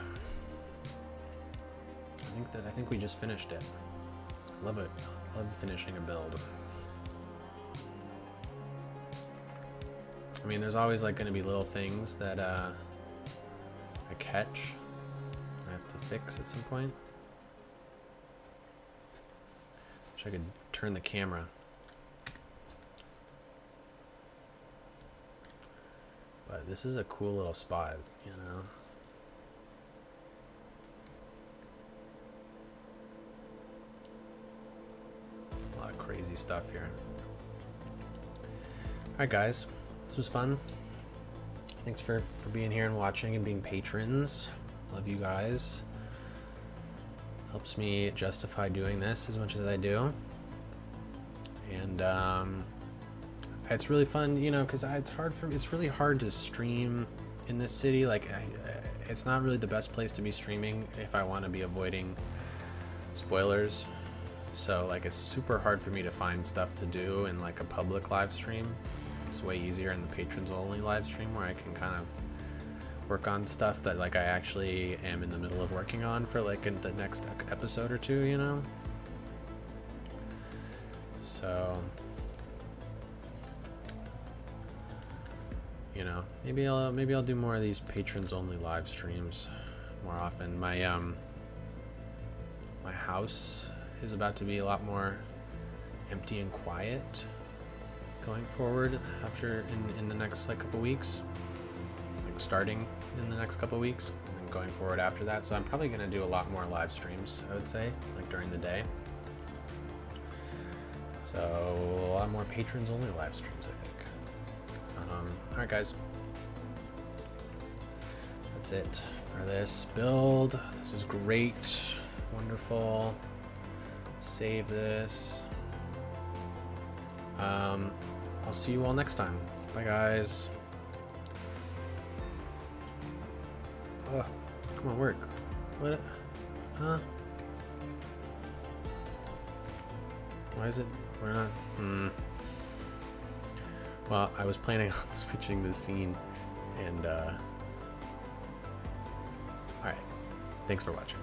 [SPEAKER 1] I think we just finished it. Love it. Love finishing a build. I mean, there's always like going to be little things that I catch. I have to fix at some point. Wish I could turn the camera. But this is a cool little spot, you know. A lot of crazy stuff here. Alright guys, this was fun. Thanks for being here and watching and being patrons. Love you guys. Helps me justify doing this as much as I do. And it's really fun, you know, because it's really hard to stream in this city. Like, it's not really the best place to be streaming if I want to be avoiding spoilers. So, like, it's super hard for me to find stuff to do in, like, a public live stream. It's way easier in the patrons-only live stream where I can kind of work on stuff that, like, I actually am in the middle of working on for, like, in the next episode or two, you know? So, you know, maybe I'll do more of these patrons-only live streams more often. My house is about to be a lot more empty and quiet going forward after in the next like couple weeks, like starting in the next couple weeks and then going forward after that. So I'm probably going to do a lot more live streams, I would say, like during the day. So a lot more patrons only live streams, I think. All right guys, that's it for this build. This is great, wonderful. Save this. I'll see you all next time. Bye guys. Oh, come on, work. What? Huh? Why is it? We're not. Well, I was planning on switching the scene, and alright. Thanks for watching.